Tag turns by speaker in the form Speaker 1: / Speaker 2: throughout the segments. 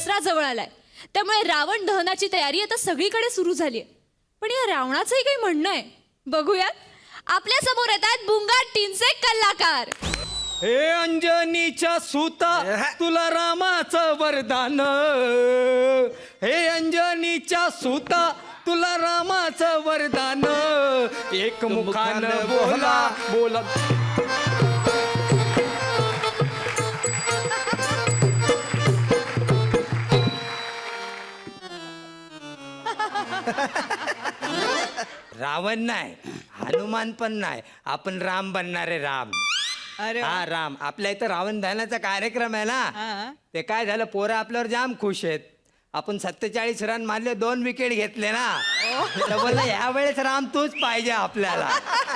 Speaker 1: दसरा जवळ आलाय, त्यामुळे रावण दहनाची तयारी आता सगळीकडे सुरू झालीय. पण या रावणाचंही काही म्हणणं आहे. बघूयात. आपल्या समोर येतात बुंगाट टीमचे कलाकार.
Speaker 2: हे अंजनीच्या सूता तुला रामाचं वरदान, हे अंजनीच्या सूता तुला रामाचं वरदान, एक मुखानं बोला बोला. रावण नाही, हनुमान पण नाही, आपण राम बनणारे राम.
Speaker 3: अरे
Speaker 2: हा राम. आपल्या इथं रावण दहनाचा कार्यक्रम आहे ना, ते काय झालं, पोरं आपल्यावर जाम खुश आहेत. आपण 47 रन मारले, 2 विकेट घेतले ना, तर बोललं ह्या वेळेस राम तूच पाहिजे आपल्याला.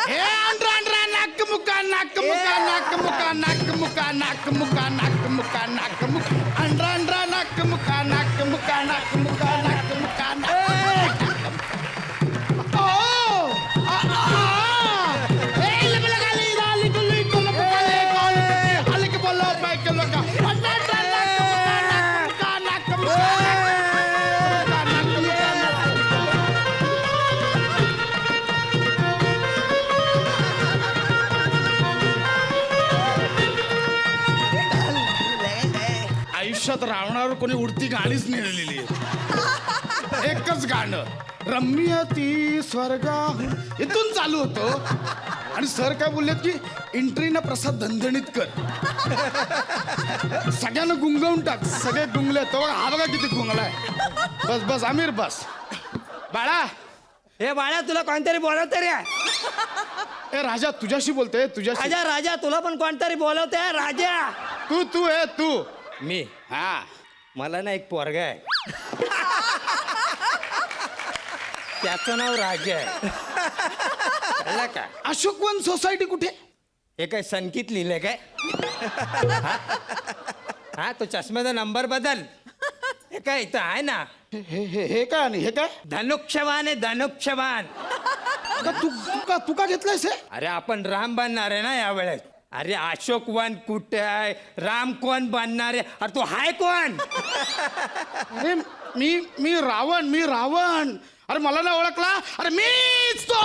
Speaker 4: हे अंड्रा अंड्रा नाक मुका नाक मुका नाक मुका नाक मुका नाक मुका नाक मुका नाक मुका अंड्रा अंड्रा नाक मुका नाक मुका नाक मुका नाक मुका नाक. आयुष्यात रावणावर कोणी उडती गाणीच लिहिलेली आहे. एकच गाणं, रम्य ती स्वर्गाहून, इथून चालू होतो. आणि सर काय बोललेत की एंट्रीनं प्रसाद धणधणीत कर, सगळ्यांना गुंगवून टाक. सगळे गुंगले तो हा बघा किती गुंगलाय. बस बस आमिर बस. बाळा,
Speaker 2: हे बाळा, तुला कोणतरी बोलवत रे.
Speaker 4: ए राजा तुझ्याशी बोलतोय, तुझ्याशी.
Speaker 2: राजा राजा, तुला पण कोणतरी बोलवतंय. राजा
Speaker 4: तू तू आहे तू.
Speaker 2: मी.
Speaker 4: हा,
Speaker 2: मला ना एक पोरगा आहे, त्याचं नाव राजा आहे. कळलं का?
Speaker 4: अशोकवन सोसायटी कुठे?
Speaker 2: हे काय संकेत लिहिलंय काय? हा, तो चष्म्याचा नंबर बदल. हे काय इथं आहे ना,
Speaker 4: हे हे हे काय आणि हे काय?
Speaker 2: धनुष्यवान आहे, धनुष्यवान.
Speaker 4: तू का घेतलंयस हे?
Speaker 2: अरे आपण राम बनणार आहे ना यावेळेस. अरे अशोक वन कुठे आहे, राम कोण बनणार आहे? अरे तू हाय कोण?
Speaker 4: अरे मी रावण, मी रावण. अरे मला नाही ओळखला? अरे मीच तो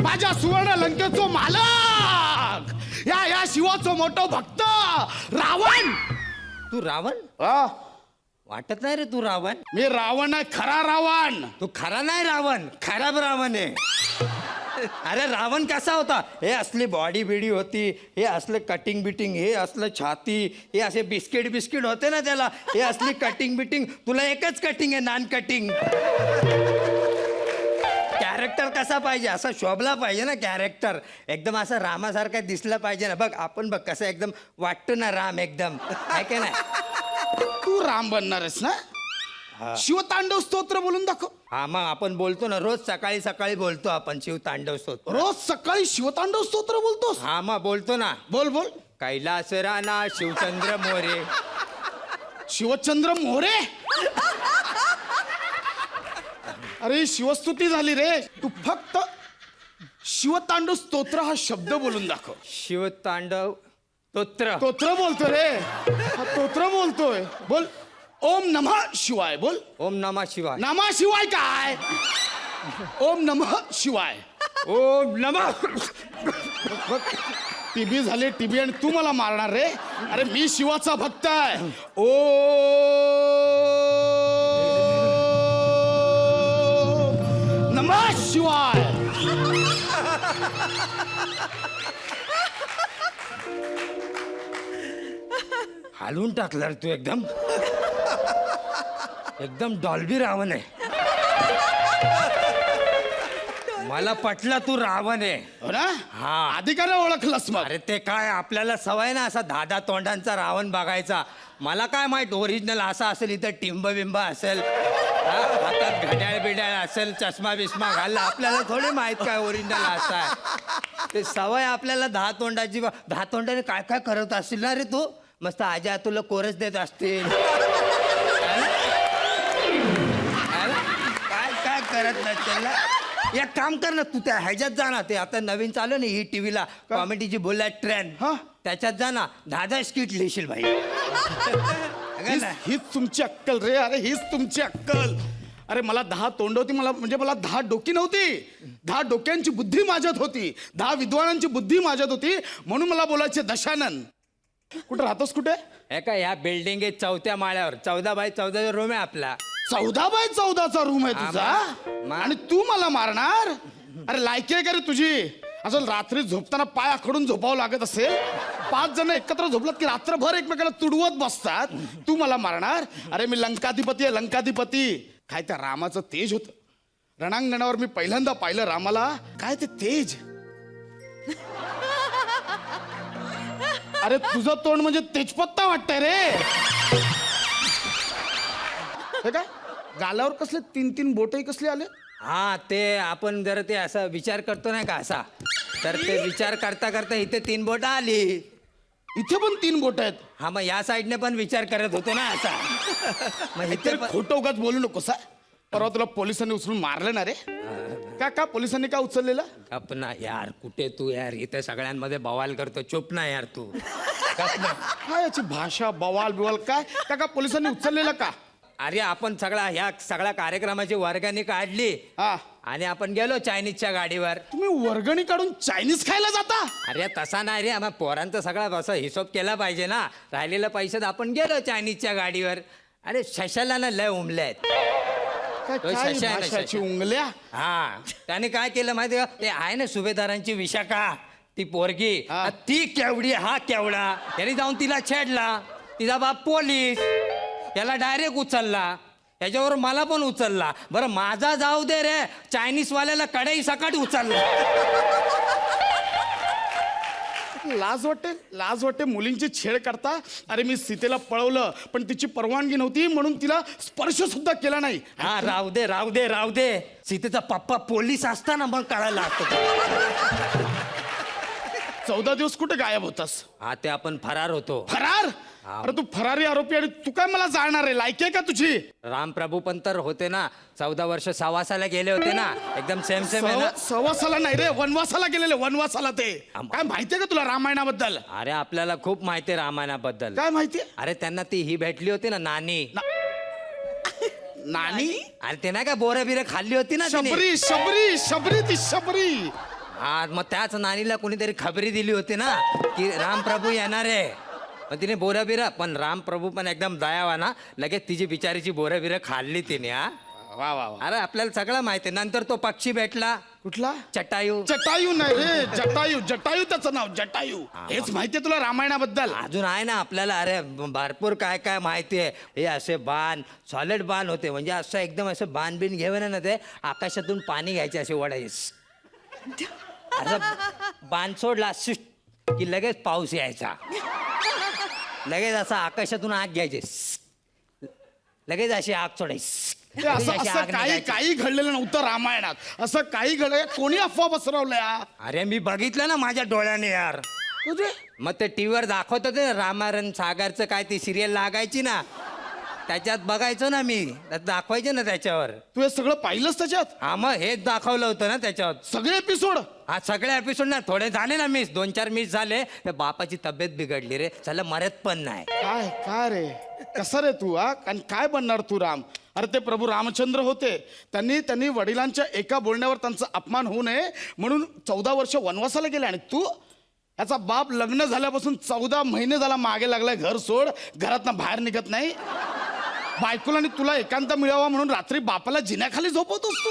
Speaker 4: माझ्या सुवर्ण लंकेचो मालक, या शिवाचो मोठो भक्त रावण.
Speaker 2: तू रावण वाटत नाही रे, तू रावण.
Speaker 4: मी रावण आहे, खरा रावण.
Speaker 2: तू खरा नाही रावण, खराब रावण आहे. अरे रावण कसा होता? हे असली बॉडी बिडी होती, हे असलं कटिंग बिटिंग, हे असलं छाती, हे असे बिस्किट बिस्किट होते ना त्याला, हे असली कटिंग बिटिंग. तुला एकच कटिंग आहे, नॉन कटिंग. कॅरेक्टर कसा पाहिजे? असा शोभला पाहिजे ना कॅरेक्टर, एकदम असं रामासारखा दिसला पाहिजे ना. बघ आपण, बघ कसं एकदम वाटतो ना राम, एकदम आहे का नाही?
Speaker 4: तू राम बनणार आहेस ना? शिवतांडव स्तोत्र बोलून दाखव.
Speaker 2: हा, मग आपण बोलतो ना, रोज सकाळी सकाळी बोलतो आपण शिवतांडव स्तोत्र.
Speaker 4: रोज सकाळी शिवतांडव स्तोत्र बोलतोस?
Speaker 2: हा, मग बोलतो ना.
Speaker 4: बोल बोल.
Speaker 2: कैलास राणा शिवचंद्र मोरे.
Speaker 4: शिवचंद्र मोरे? अरे शिवस्तुती झाली रे. तू फक्त शिवतांडव स्तोत्र हा शब्द बोलून दाखव.
Speaker 2: शिवतांडव स्तोत्र.
Speaker 4: स्तोत्र बोलतो रे, हा स्तोत्र बोलतोय. बोल. ओम नमः शिवाय बोल.
Speaker 2: ओम नमः शिवाय.
Speaker 4: नमः शिवाय काय? ओम नमः शिवाय.
Speaker 2: ओम नमः.
Speaker 4: टीबी झाली टीबी आणि तू मला मारणार रे? अरे मी शिवाचा भक्त आहे. ओ नमः शिवाय.
Speaker 2: हालून टाकला रे तू एकदम. एकदम डॉल्बी रावण आहे. मला पटला तू रावण आहे.
Speaker 4: हो ना?
Speaker 2: हा.
Speaker 4: आधी का नाही ओळखलंस मग?
Speaker 2: अरे ते काय, आपल्याला सवय ना असा 10 तोंडांचा रावण बघायचा. मला काय माहित ओरिजिनल असा असेल, इथं टिंब बिंब असेल, हातात घड्याळ बिड्याळ असेल, चष्मा बिस्मा घालला. आपल्याला थोडी माहित काय ओरिजिनल असा आहे. ते सवय आपल्याला 10 तोंडाची. 10 तोंडाने काय काय करत असतील ना रे तू. मस्त आजा तुला कोरस देत असतील. काय काय करत नसतील ना. एक काम कर ना, तू त्या ह्याच्यात जा ना, ते आता नवीन चालू ना ही टीव्हीला कॉमेडीची बुलेट ट्रेन,
Speaker 4: हा.
Speaker 2: त्याच्यात जा ना, 10 स्किट लिहिशील भाई. अगं ना.
Speaker 4: हीच तुमची अक्कल रे, अरे हीच तुमची अक्कल. अरे मला 10 तोंड होती, मला 10 डोकी नव्हती. 10 डोक्यांची बुद्धी माझ्यात होती, 10 विद्वानांची बुद्धी माझ्यात होती, म्हणून मला बोलायचे दशानन. कुठं राहतोस कुठे?
Speaker 2: हे का ह्या बिल्डिंग 4थ्या माळ्यावर 14x14 रूम आहे आपला.
Speaker 4: 14x14चा रूम आहे तुझा,
Speaker 2: मग?
Speaker 4: आणि तू मला मारणार? अरे लायकी आहे का रे तुझी? असं रात्री झोपताना पाय आखडून झोपावं लागत असेल. 5 जण एकत्र झोपलात की रात्रभर एकमेकाला तुडवत बसतात. तू मला मारणार? अरे मी लंकाधिपती आहे, लंकाधिपती. काय त्या रामाचं तेज होतं रणांगणावर. मी पहिल्यांदा पाहिलं रामाला. काय ते तेज. अरे तुझं तोंड म्हणजे तेजपत्ता वाटतंय रे. हे काय गालावर कसले 3 बोटही कसले आले?
Speaker 2: हा, ते आपण जर ते असं विचार करतो नाही का असा, तर ते विचार करता करता इथे 3 बोट आली.
Speaker 4: इथे पण 3 बोट आहेत.
Speaker 2: हा, मग या साईडने पण विचार करत होतो ना असा. मग इथे पण
Speaker 4: खोटं उगाच बोलू नकोस हा. परवा तुला पोलिसांनी उचलून मारलं ना रे. का पोलिसांनी का उचललेलं?
Speaker 2: गप ना यार, कुठे तू यार, इथे सगळ्यांमध्ये बवाल करतो. चुप ना यार तू. गप ना.
Speaker 4: काय याची भाषा, बवाल बिवाल काय? का पोलिसांनी उचललेलं का?
Speaker 2: अरे आपण ह्या सगळ्या कार्यक्रमाची वर्गणी काढली
Speaker 4: हा,
Speaker 2: आणि आपण गेलो चायनीजच्या गाडीवर.
Speaker 4: तुम्ही वर्गणी काढून चायनीज खायला जाता?
Speaker 2: अरे तसा नाही रे, मग पोरांचा सगळा असं हिशोब केला पाहिजे ना. राहिलेलं पैशात आपण गेलो चायनीजच्या गाडीवर. अरे शशाला ना लय उमलेत.
Speaker 4: काय
Speaker 2: तो
Speaker 4: काय
Speaker 2: शशा आहे ना,
Speaker 4: भाषाची
Speaker 2: शशा.
Speaker 4: उंगल्या.
Speaker 2: हा, त्याने काय केलं माहिती का, ते आहे ना सुभेदारांची विशाखा, ती पोरगी,
Speaker 4: हा.
Speaker 2: ती केवढी हा केवढा. त्याने जाऊन तिला छेडला. तिचा बाप पोलीस, याला डायरेक्ट उचलला. त्याच्यावर मला पण उचलला. बरं माझा जाऊ दे रे, चायनीज वाल्याला कढई सकट उचलला.
Speaker 4: लाज वाटते मुलींची छेड करता. अरे मी सीतेला पळवलं पण तिची परवानगी नव्हती म्हणून तिला स्पर्श सुद्धा केला नाही.
Speaker 2: हा, राहू दे. सीतेचा पप्पा पोलीस असताना मग करायला लागतो.
Speaker 4: 14 दिवस कुठे गायब होतास?
Speaker 2: हा, ते आपण फरार होतो.
Speaker 4: फरार? अरे तू फरारी आरोपी आणि तू काय मला जाणणार आहे? लायकी आहे का तुझी?
Speaker 2: रामप्रभू पण तर होते ना, 14 वर्ष सवासाला गेले होते ना. एकदम सेम आहे ना.
Speaker 4: सवासाला नाही रे, वनवासाला गेलेले. वनवासाला ते काय माहितीये का तुला रामायणाबद्दल?
Speaker 2: अरे आपल्याला खूप माहिती आहे रामायणाबद्दल.
Speaker 4: काय माहितीये?
Speaker 2: अरे त्यांना ती ही भेटली होती ना, नानी.
Speaker 4: नानी?
Speaker 2: अरे ते नाही का बोरं बिरं खाल्ली होती ना तिने.
Speaker 4: शबरी ती शबरी.
Speaker 2: हा, मग त्याच नानीला कोणीतरी खबरी दिली होती ना की रामप्रभू येणार आहे. मग तिने बोरं बिरं, पण रामप्रभू पण एकदम दयावाना, लगेच तिची बिचारीची बोरं बिरं खाल्ली तिने. हा,
Speaker 4: वा वा वा.
Speaker 2: अरे आपल्याला सगळं माहिती आहे. नंतर तो पक्षी भेटला,
Speaker 4: कुठला?
Speaker 2: चटायू.
Speaker 4: जटायू नाही रे, जटायू त्याचं नाव, जटायू. हेच माहितीये तुला रामायणाबद्दल?
Speaker 2: अजून आहे ना आपल्याला. अरे भरपूर काय काय माहिती आहे. हे असे बाण, सॉलिड बाण होते, म्हणजे असं एकदम असं बाण बिन घेऊन ना ते आकाशातून पाणी घ्यायचे असे ओढायचे. असं बाण सोडला की लगेच पाऊस यायचा. लगेच असं आकाशातून आग घ्यायचे, लगेच अशी आग सोडायची.
Speaker 4: हे असं काही घडलेलं नव्हतं रामायणात. असं काही घडलं, कोणी अफवा पसरवल्या?
Speaker 2: अरे मी बघितलं ना माझ्या डोळ्याने यार. मग ते टीव्हीवर दाखवत होते ना, रामायण सागरचं काय ती सिरियल लागायची ना, त्याच्यात बघायचो ना मी, दाखवायचे ना त्याच्यावर.
Speaker 4: तू हे सगळं पाहिलंस त्याच्यात?
Speaker 2: हा, मग हेच दाखवलं होतं ना त्याच्यावर.
Speaker 4: सगळे एपिसोड?
Speaker 2: हा, सगळे एपिसोड ना, थोडे झाले ना मिस, 2-4 मिस झाले. त्या बापाची तब्येत बिघडली रे, चला मरत पण नाही.
Speaker 4: काय रे, कसा रे तू? आणि काय बनणार तू राम? अरे ते प्रभू रामचंद्र होते, त्यांनी वडिलांच्या एका बोलण्यावर त्यांचा अपमान होऊ नये म्हणून 14 वर्ष वनवासाला गेले. आणि तू, याचा बाप लग्न झाल्यापासून 14 महिने झाला मागे लागलाय. घर सोड, घरातनं बाहेर निघत नाही. बायकोला आणि तुला एकांत मिळावा म्हणून रात्री बापाला जिन्याखाली झोपवतोस तू.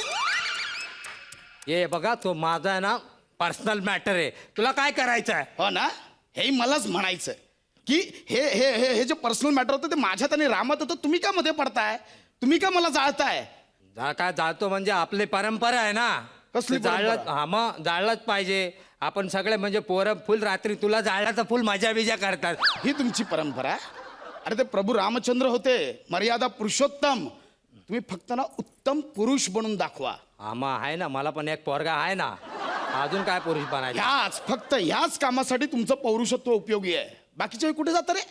Speaker 2: ये बघा, तो माझा आहे ना पर्सनल मॅटर आहे, तुला काय करायचं आहे?
Speaker 4: हो ना, हे मलाच म्हणायचं की हे हे हे हे जे पर्सनल मॅटर होतं ते माझ्यात आणि रामात होतं. तुम्ही का मध्ये पडताय? तुम्ही का मला जाळताय?
Speaker 2: काय जातो म्हणजे आपली परंपरा आहे ना.
Speaker 4: कसली
Speaker 2: जाळलं?
Speaker 4: परंपरा?
Speaker 2: हा, मग जाळलंच पाहिजे. आपण सगळे म्हणजे पोरं फुल रात्री तुला जाळल्याचं फुल मजा बिजा करतात.
Speaker 4: ही तुमची परंपरा? अरे ते प्रभू रामचंद्र होते, मर्यादा पुरुषोत्तम. तुम्ही फक्त ना उत्तम पुरुष बनून दाखवा.
Speaker 2: हा, मग आहे ना, मला पण एक पोरगा आहे ना. अजून काय पुरुष बनायचं?
Speaker 4: फक्त ह्याच कामासाठी तुमचं पौरुषत्व उपयोगी आहे. बाकीच्या वेळी कुठे जातं रे?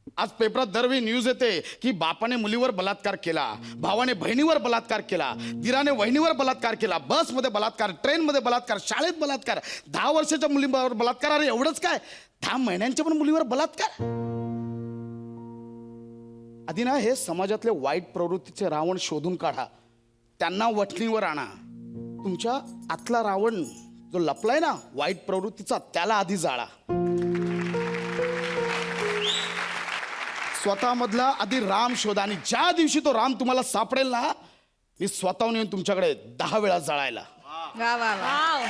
Speaker 4: आज पेपरात दरवेळी न्यूज येते की बापाने मुलीवर बलात्कार केला, भावाने बहिणीवर बलात्कार केला, दिराने वहिनीवर बलात्कार केला, बसमध्ये बलात्कार, ट्रेनमध्ये बलात्कार, शाळेत बलात्कार, 10 वर्षाच्या मुलीवर बलात्कार. अरे एवढंच काय, 10 महिन्यांच्या पण मुलीवर बलात्कार. आधी ना हे समाजातले वाईट प्रवृत्तीचे रावण शोधून काढा, त्यांना वठणीवर आणा. तुमच्या आतला रावण जो लपलाय ना वाईट प्रवृत्तीचा, त्याला आधी जाळा. स्वतःमधला आधी राम शोधा आणि ज्या दिवशी तो राम तुम्हाला सापडेल ना, मी स्वतःहून येऊन तुमच्याकडे 10 वेळा जळायला.
Speaker 3: वा वा वा.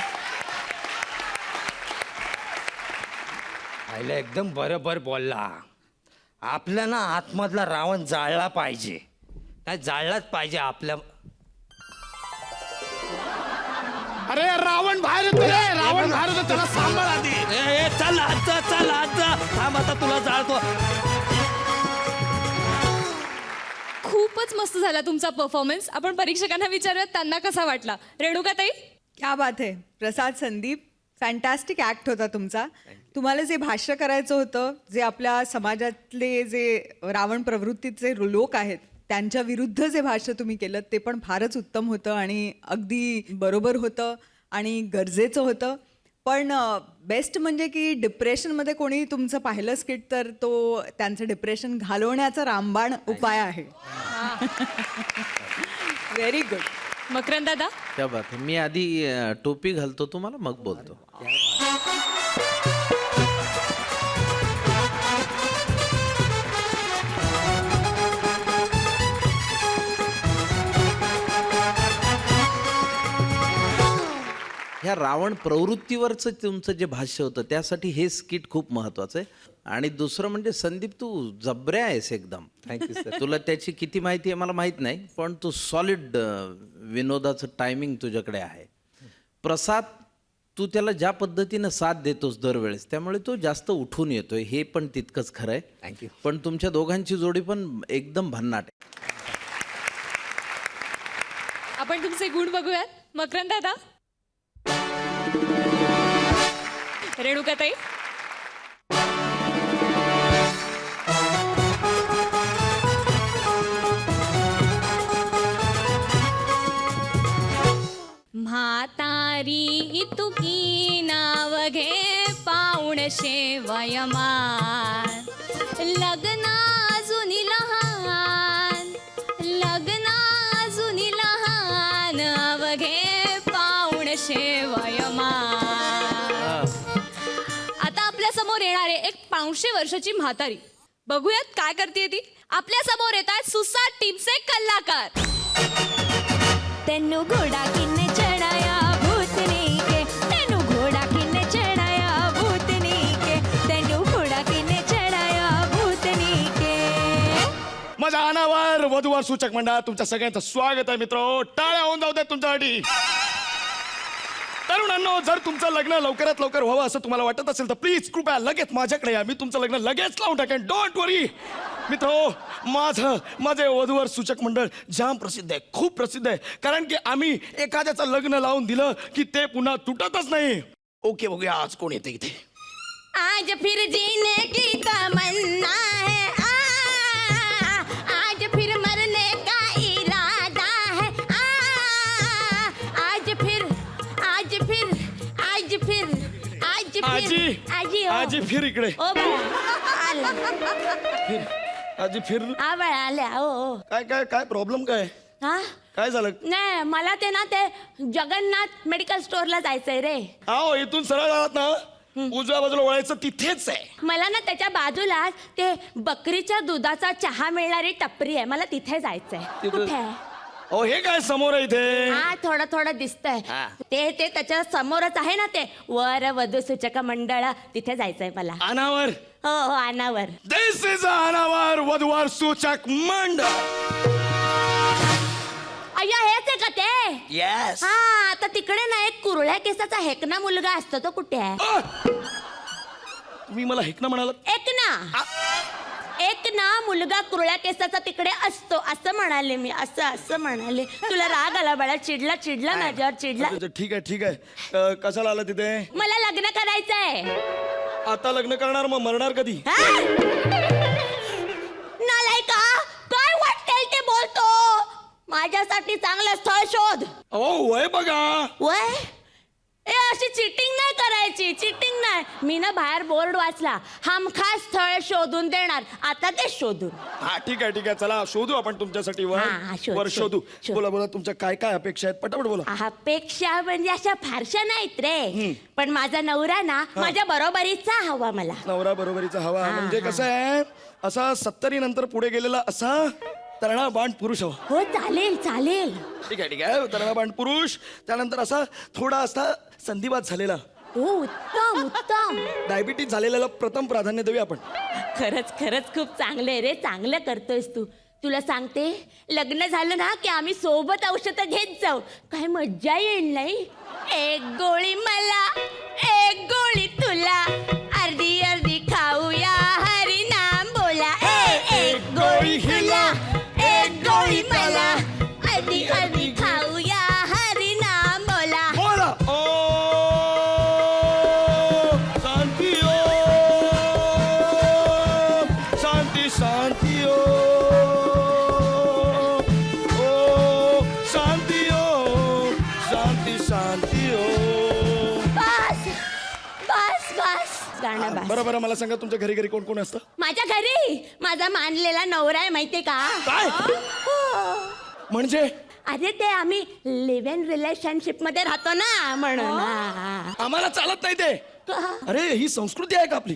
Speaker 2: आईला एकदम बरोबर बोलला. आपल्या ना आतमधला रावण जाळला पाहिजे, नाही जाळलाच पाहिजे आपल्या.
Speaker 4: अरे रावण बाहेर येतो रे, रावण बाहेर येतो, त्याला सांभाळ आधी.
Speaker 2: चल आता थांब, आता तुला जाळतो.
Speaker 1: खूपच मस्त झाला तुमचा परफॉर्मन्स. आपण परीक्षकांना विचारूयात त्यांना कसा वाटला. रेणुकाताई,
Speaker 3: क्या बात है. प्रसाद, संदीप, फॅन्टॅस्टिक ॲक्ट होता तुमचा. तुम्हाला जे भाष्य करायचं होतं, जे आपल्या समाजातले जे रावण प्रवृत्तीचे लोक आहेत त्यांच्या विरुद्ध जे भाष्य तुम्ही केलं ते पण फारच उत्तम होतं आणि अगदी बरोबर होतं आणि गरजेचं होतं. पण बेस्ट म्हणजे की डिप्रेशनमध्ये कोणी तुमचं पाहिलं स्किट तर तो त्यांचं डिप्रेशन घालवण्याचा रामबाण उपाय आहे. Very good.
Speaker 1: मकरंद दादा,
Speaker 5: क्या बात है. मी आधी टोपी घालतो तुम्हाला, मग बोलतो. ह्या रावण प्रवृत्तीवरचं तुमचं जे भाष्य होतं त्यासाठी हे स्किट खूप महत्वाचं आहे. आणि दुसरं म्हणजे संदीप, तू जबऱ्या आहेस एकदम.
Speaker 2: Thank you sir.
Speaker 5: तुला त्याची किती माहिती आहे मला माहीत नाही, पण तू सॉलिड विनोदाचं टायमिंग तुझ्याकडे आहे. प्रसाद, तू त्याला ज्या पद्धतीनं साथ देतोस दरवेळेस, त्यामुळे तो जास्त उठून येतोय, हे पण तितकंच खरं आहे.
Speaker 2: थँक्यू.
Speaker 5: पण तुमच्या दोघांची जोडी पण एकदम भन्नाट आहे.
Speaker 1: आपण तुमचे गुण बघूयात. मकरंद दादा, रेणुकाताई, म्हातारी तुकी नाव घे पाऊणशे वयमान, लग्ना अजूनी लहान, लग्ना अजूनी लहान, अवघे पाऊणशे वयमान. आता आपल्या समोर येणारे एक 500 वर्षाची म्हातारी, बघूयात काय करते ती. आपल्या समोर येतात सुसाट टीमचे कलाकार. तेनु घोडा किन्ने चढ़ाया भूतनी के, तेनु घोडा किन्ने चढ़ाया भूतनी के, तेनु घोडा किन्ने चढ़ाया भूतनी के.
Speaker 4: माझ्या अनावर वधूवर सूचक मंडळ तुमच्या सगळ्यांचं स्वागत आहे. मित्र, टाळ्या होऊन जाऊ द्या तुमच्यासाठी. तरुणांनो, जर तुमचं लग्न लवकरात लवकर व्हावं असं तुम्हाला वाटत असेल तर प्लीज कृपया लगेच माझ्याकडे या. मी तुमचं लग्न लगेच लावून टाकेन. डोंट वरी. मित्र, माझे वधूवर सूचक मंडळ जाम प्रसिद्ध आहे, खूप प्रसिद्ध आहे. कारण की आम्ही एखाद्याचं लग्न लावून दिलं की ते पुन्हा तुटतच नाही. ओके, बघूया आज कोण येते इथे.
Speaker 1: आज फिर जीने की तमन्ना है, आज फिर मरने का इरादा है, आज फिर आज फिर आज फिर आज फिर
Speaker 4: आजी,
Speaker 1: आजी
Speaker 4: आजी फिर इकडे.
Speaker 1: ओ बाळा आला,
Speaker 4: आजी फिर.
Speaker 1: आ बाळा आल्या. ओ
Speaker 4: काय काय काय प्रॉब्लेम काय
Speaker 1: हा,
Speaker 4: काय झालं?
Speaker 1: नाही मला ते ना ते जगन्नाथ मेडिकल स्टोअरला जायचंय रे.
Speaker 4: हो, इथून सरळ आलात ना, उजव्या बाजूला वळायचं, तिथेच आहे.
Speaker 1: मला ना त्याच्या बाजूला ते बकरीच्या दुधाचा चहा मिळणारी टपरी आहे, मला तिथे जायचंय. कुठे आहे?
Speaker 4: हो, हे काय समोर आहे इथे?
Speaker 1: हा, थोडं थोडं दिसतंय. ते त्याच्या समोरच आहे ना, ते वर वधू सूचक मंडळ, तिथे जायचंय मला.
Speaker 4: अनावर.
Speaker 1: हो हो, अनावर.
Speaker 4: दिस इज अनावर वधूवर सूचक मंडळ.
Speaker 1: अय्या, हेच आहे का ते?
Speaker 2: येस.
Speaker 1: हा, आता तिकडे ना एक कुरळ्या केसाचा हेकना मुलगा असतो, तो कुठे आहे?
Speaker 4: तुम्ही मला हेकना म्हणालात?
Speaker 1: एक ना मुलगा कुरळ्या केसाचा तिकडे असतो असं म्हणाले मी. असं म्हणाले. तुला राग आला बाळा? चिडला माझ्यावर चिडला.
Speaker 4: ठीक आहे ठीक आहे. कशाला आला तिथे?
Speaker 1: मला लग्न करायचंय.
Speaker 4: आता लग्न करणार, मग मरणार कधी?
Speaker 1: माझ्यासाठी चांगलं स्थळ शोध.
Speaker 4: वय बघा.
Speaker 1: वय ए अशी चिटिंग नाही करायची, चिटिंग नाही. मी ना बाहेर बोर्ड वाचला, हमखास स्थळ शोधून देणार. आता ते शोधून.
Speaker 4: हा ठीक आहे चला शोधू आपण तुमच्यासाठी वर.
Speaker 1: हा, शोध,
Speaker 4: वर
Speaker 1: शोध,
Speaker 4: शोधू.
Speaker 1: शोध.
Speaker 4: बोला तुमच्या काय काय अपेक्षा आहेत पटापट बोला.
Speaker 1: अपेक्षा म्हणजे अशा फारशा नाहीत रे, पण माझा नवरा ना माझ्या बरोबरीचा हवा मला.
Speaker 4: नवरा बरोबरीचा हवा
Speaker 1: हा,
Speaker 4: म्हणजे
Speaker 1: हा.
Speaker 4: कसं आहे, असा 70 नंतर पुढे गेलेला असा तरणा बाण पुरुष हवा.
Speaker 1: हो चालेल चालेल.
Speaker 4: ठीक आहे तरणा बाण पुरुष. त्यानंतर असा थोडा असा संधिवात झालेला,
Speaker 1: हो उत्तम उत्तम.
Speaker 4: डायबिटीज झालेल्याला प्रथम प्राधान्य देऊया आपण.
Speaker 1: खरंच खरंच खूप चांगलं आहे रे, चांगलं करतोयस तू. तुला सांगते, लग्न झालं ना की आम्ही सोबत औषधं घेत जाऊ, काय मज्जा येईल नाही. एक गोळी मला, एक गोळी तुला, अर्धी अर्धी खाऊया, हरी नाम बोला. एक गोळी तुला, एक गोळी मला, अर्धी अर्धी खाऊया, हरी नाम बोला.
Speaker 4: बोला शांती शांती शांती शांती शांती शांती.
Speaker 1: बस बस बस, गाणं बस.
Speaker 4: बरं मला सांगा तुमच्या घरी घरी कोण कोण असतं.
Speaker 1: माझ्या घरी माझा मानलेला नवरा आहे, माहितीये का.
Speaker 4: काय
Speaker 1: हो.
Speaker 4: म्हणजे
Speaker 1: अरे ते आम्ही लिव्ह इन रिलेशनशिप मध्ये राहतो ना, म्हणून. हा.
Speaker 4: आम्हाला चालत नाही ते.
Speaker 1: का?
Speaker 4: अरे ही संस्कृती आहे का आपली.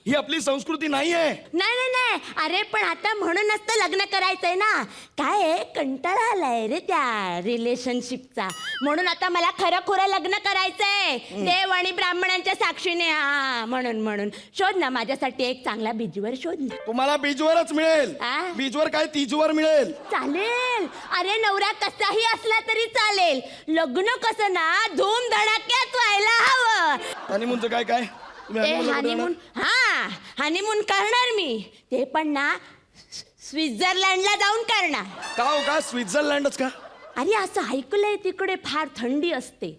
Speaker 4: ही आपली संस्कृती नाही आहे.
Speaker 1: नाही नाही नाही, अरे पण आता म्हणूनच तर लग्न करायचंय ना. काय आहे, कंटाळा आलाय रे त्या रिलेशनशिपचा, म्हणून आता मला खरं खुरं लग्न करायचंय, देव आणि ब्राह्मणांच्या साक्षीने. हा म्हणून म्हणून शोध ना माझ्यासाठी एक चांगला बीजवर, शोध ना.
Speaker 4: तुम्हाला बीजवरच मिळेल.
Speaker 1: आ?
Speaker 4: बीजवर काय तीजवर मिळेल.
Speaker 1: चालेल. अरे नवरा कसाही असला तरी चालेल, लग्न कसं ना धूम धडाक्यात व्हायला हवं.
Speaker 4: हनीमूनचं काय काय तुम्ही
Speaker 1: ते
Speaker 4: honeymoon ला कुठे
Speaker 1: हनीमून,
Speaker 4: जाणार?
Speaker 1: हा हनीमून करणार मी, ते पण ना स्वित्झर्लंडला जाऊन करणार.
Speaker 4: का हो का स्वित्झर्लंडच का.
Speaker 1: अरे असं ऐकलंय तिकडे फार थंडी असते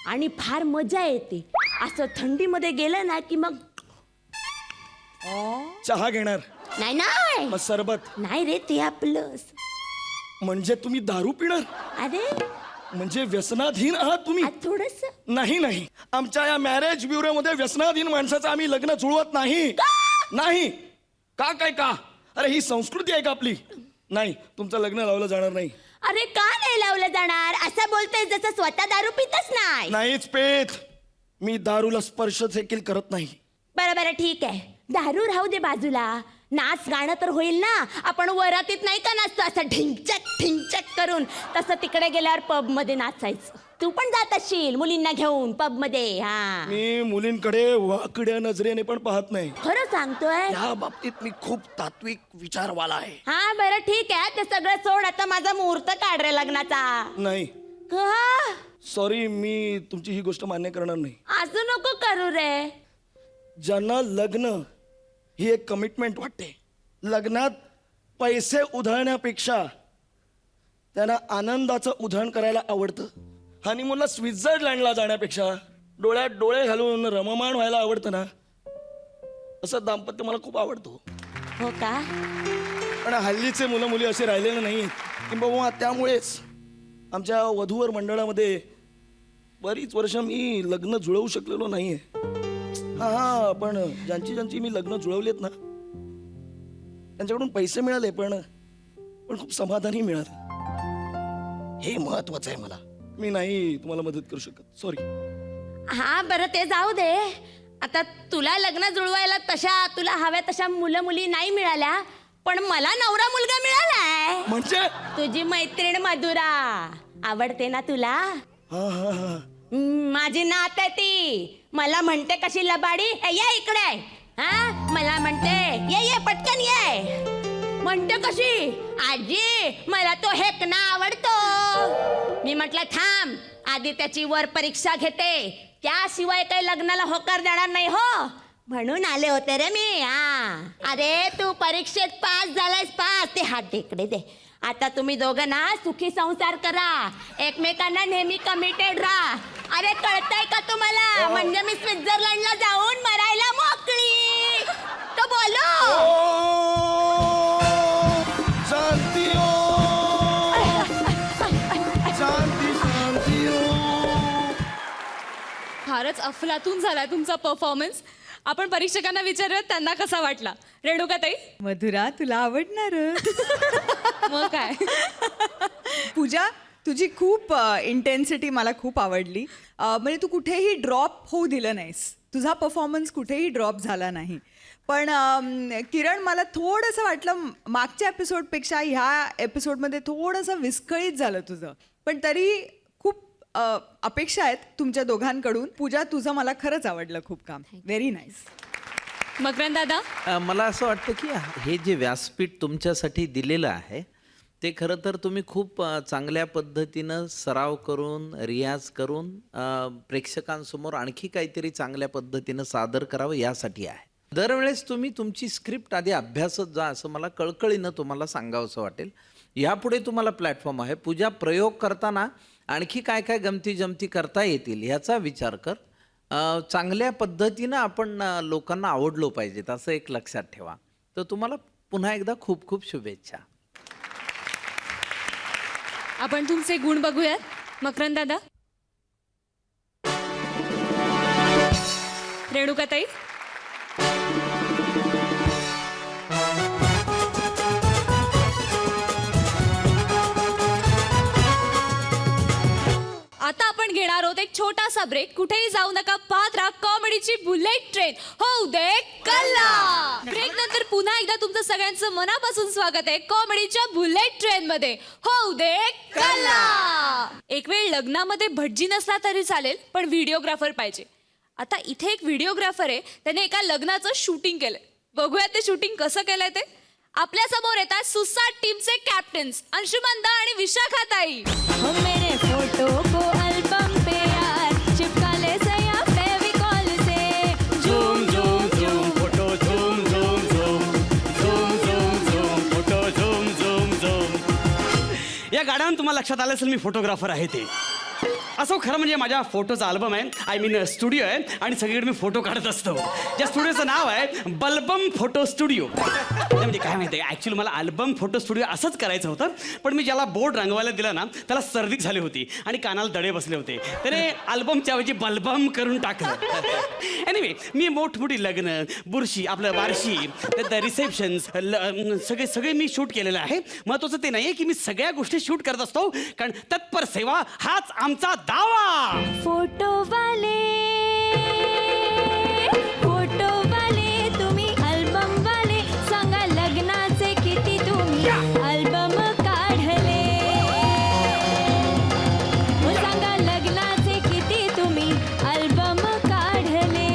Speaker 1: आणि फार मजा येते. असं थंडीमध्ये गेलं ना की मग
Speaker 4: चहा घेणार
Speaker 1: नाही नाही
Speaker 4: मग सरबत.
Speaker 1: नाही रे, ते आपलं.
Speaker 4: म्हणजे तुम्ही दारू पिणार.
Speaker 1: अरे
Speaker 4: म्हणजे व्यसनाधीन आहात तुम्ही.
Speaker 1: थोडस.
Speaker 4: नाही नाही, आमच्या या मॅरेज ब्युरो मध्ये व्यसनाधीन माणसाचं आम्ही लग्न जुळवत नाही. नाही का काय का. अरे ही संस्कृती आहे का आपली. नाही तुमचं लग्न लावलं जाणार नाही.
Speaker 1: अरे का नाही लावलं जाणार, असं बोलतोय जसं स्वतः दारू पितच नाही.
Speaker 4: नाहीच पेत. मी दारूला स्पर्श देखील करत नाही.
Speaker 1: बरं बरं ठीक आहे, दारू राहू दे बाजूला. नाच गाणं तर होईल ना. आपण वरातीत नाही का नाचतो असं ढिंचक ढिंचक करून, तसं तिकडे गेल्यावर पब मध्ये नाचायचं. तू पण जात असशील मुलींना घेऊन पब मध्ये. हा
Speaker 4: मी मुलींकडे वाकड्या नजरेने पण पाहत नाही.
Speaker 1: खरं सांगतोय.
Speaker 4: या बाबतीत मी खूप तात्विक विचारवाला आहे.
Speaker 1: हा बरं ठीक आहे, ते सगळं सोड. आता माझा मुहूर्त काढ रे लग्नाचा.
Speaker 4: नाही
Speaker 1: का
Speaker 4: सॉरी, मी तुमची ही गोष्ट मान्य करणार नाही.
Speaker 1: असं नको करू रे.
Speaker 4: ज्यांना लग्न ही एक कमिटमेंट वाटते, लग्नात पैसे उधळण्यापेक्षा त्यांना आनंदाचं उधळण करायला आवडतं. हनीमूनला स्वित्झर्लंडला जाण्यापेक्षा डोळ्यात डोळे घालून रममाण व्हायला आवडतं ना, असं दाम्पत्य मला खूप आवडतो.
Speaker 1: हो का.
Speaker 4: पण हल्लीचे मुलं मुली असे राहिलेले नाही. किंबहुना त्यामुळेच आमच्या वधूवर मंडळामध्ये बरीच वर्ष मी लग्न जुळवू शकलेलो नाहीये. हा पण ज्यांची मी लग्न जुळवलीत ना, त्यांच्याकडून पैसे मिळाले, पण खूप समाधानही मिळालं. हे महत्वाचं आहे मला. मी नाही तुम्हाला मदत करू शकत, सॉरी.
Speaker 1: हा बरं ते जाऊ दे. आता तुला लग्न जुळवायला तशा तुला हव्या तशा मुलं मुली नाही मिळाल्या, पण मला नवरा मुलगा मिळालाय.
Speaker 4: म्हणजे
Speaker 1: तुझी मैत्रीण मधुरा आवडते ना तुला.
Speaker 4: हा हा हा
Speaker 1: माझी नात आहे ती. मला म्हणते कशी लबाडी, "ए, ये इकडे." हा मला म्हणते ये ये पटकन ये. म्हणते कशी, "आजी मला तो हेकना आवडतो." मी म्हटलं थांब, आधी त्याची वर परीक्षा घेते, त्याशिवाय काही लग्नाला होकार देणार नाही हो, म्हणून आले होते रे मी. हा अरे तू परीक्षेत पास झालायस, पास. ते हात इकडे दे. आता तुम्ही दोघं ना सुखी संसार करा, एकमेकांना नेहमी कमिटेड राहा. अरे कळतंय का तुम्हाला, म्हणजे मी स्वित्झर्लंडला जाऊन मरायला मोकळी. तो बोलो
Speaker 4: शांती
Speaker 1: खरंच अफलातून झाला तुमचा परफॉर्मन्स. आपण परीक्षकांना विचारूयात त्यांना कसा वाटला. रेणुकाताई
Speaker 3: मधुरा तुला आवडणार.
Speaker 1: मग काय.
Speaker 3: पूजा तुझी खूप इंटेन्सिटी मला खूप आवडली. म्हणजे तू कुठेही ड्रॉप होऊ दिलं नाहीस. तुझा परफॉर्मन्स कुठेही ड्रॉप झाला नाही. पण किरण मला थोडंसं वाटलं मागच्या एपिसोडपेक्षा ह्या एपिसोडमध्ये थोडंसं विस्कळीत झालं तुझं. पण तरी खूप अपेक्षा आहेत तुमच्या दोघांकडून. पूजा तुझं मला खरंच आवडलं खूप काम. Very nice.
Speaker 1: मकरंद दादा
Speaker 5: मला असं वाटतं की हे जे व्यासपीठ तुमच्यासाठी दिलेलं आहे ते खरं तर तुम्ही खूप चांगल्या पद्धतीनं सराव करून रियाज करून प्रेक्षकांसमोर आणखी काहीतरी चांगल्या पद्धतीनं सादर करावं यासाठी आहे. दरवेळेस तुम्ही तुमची स्क्रिप्ट आधी अभ्यासत जा असं मला कळकळीनं तुम्हाला सांगावंसं वाटेल. यापुढे तुम्हाला प्लॅटफॉर्म आहे. पूजा प्रयोग करताना आणखी काय काय गमती जमती करता येतील ह्याचा विचार कर. चांगल्या पद्धतीनं आपण लोकांना आवडलो पाहिजेत असं एक लक्षात ठेवा. तर तुम्हाला पुन्हा एकदा खूप खूप शुभेच्छा.
Speaker 1: आपण तुमचे गुण बघूयात. मकरंद दादा. रेणुकाताई. आता आपण घेणार आहोत एक छोटासा ब्रेक. कुठेही जाऊ नका, पाहत राहा कॉमेडीची बुलेट ट्रेन. होऊ दे कल्ला. ब्रेक नंतर पुन्हा एकदा तुमचं सगळ्यांचं मनापासून स्वागत आहे कॉमेडीच्या बुलेट ट्रेन मध्ये. होऊ दे कल्ला. एक वेळ लग्नामध्ये भटजी नसला तरी चालेल पण व्हिडिओग्राफर पाहिजे. आता इथे एक व्हिडिओग्राफर आहे, त्याने एका लग्नाचं शूटिंग केलंय. बघूयात ते शूटिंग कसं केलंय ते. आपल्या समोर येतात सुसाट टीमचे कॅप्टन्स अंशुमन दा आणि विशाखाताई.
Speaker 6: हो मेरे फोटो को एल्बम पे यार चिपका ले सया फेविकॉल से.
Speaker 7: झूम झूम झूम फोटो झूम झूम झूम झूम झूम झूम फोटो झूम झूम झूम. या गाण्यानं तुम्हाला लक्षात आलं असेल मी फोटोग्राफर आहे ते. असं खरं म्हणजे माझ्या फोटोचा अल्बम आहे. आय मीन स्टुडिओ आहे आणि सगळीकडे मी फोटो काढत असतो. ज्या स्टुडिओचं नाव आहे बल्बम फोटो स्टुडिओ. म्हणजे काय माहिती आहे ॲक्च्युली मला अल्बम फोटो स्टुडिओ असंच करायचं होतं. पण मी ज्याला बोर्ड रंगवायला दिला ना त्याला सर्दी झाली होती आणि कानाला दडे बसले होते. त्याने अल्बमच्या ऐवजी बल्बम करून टाकलं. एनिवे मी मोठमोठी लग्न बुरशी आपलं बारशी रिसेप्शन्स सगळे मी शूट केलेलं आहे. महत्त्वाचं ते नाही आहे की मी सगळ्या गोष्टी शूट करत असतो कारण तत्पर सेवा हाच आमचा दावा.
Speaker 6: फोटो वाले तुम्ही अल्बम वाले सांगा लग्नाचे किती तुम्ही अल्बम काढले. हो सांगा लग्नाचे किती तुम्ही अल्बम काढले.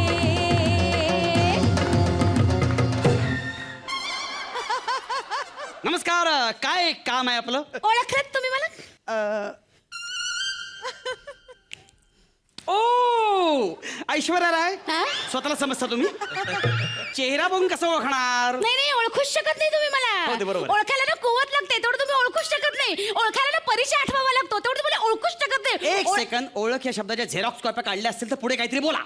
Speaker 7: नमस्कार. काय काम आहे आपलं?
Speaker 1: ओळखलात तुम्ही मला?
Speaker 7: ओ ऐश्वर्या राय.
Speaker 1: हा?
Speaker 7: स्वतःला समजता तुम्ही? चेहरा बघून कसं ओळखणार?
Speaker 1: नाही ओळखूच शकत नाही तुम्ही
Speaker 7: हो, ते
Speaker 1: मला.
Speaker 7: बरोबर.
Speaker 1: ओळखायला ना कुवत लागते तेवढं तुम्ही ओळखूच शकत नाही. ओळखायला ना परिचय आठवावा लागतो तेवढं तुम्हाला ओळखूच शकत नाही.
Speaker 7: एक सेकंद. ओळख या शब्दाच्या झेरॉक्स कॉप्या काढल्या असतील तर पुढे काहीतरी बोला.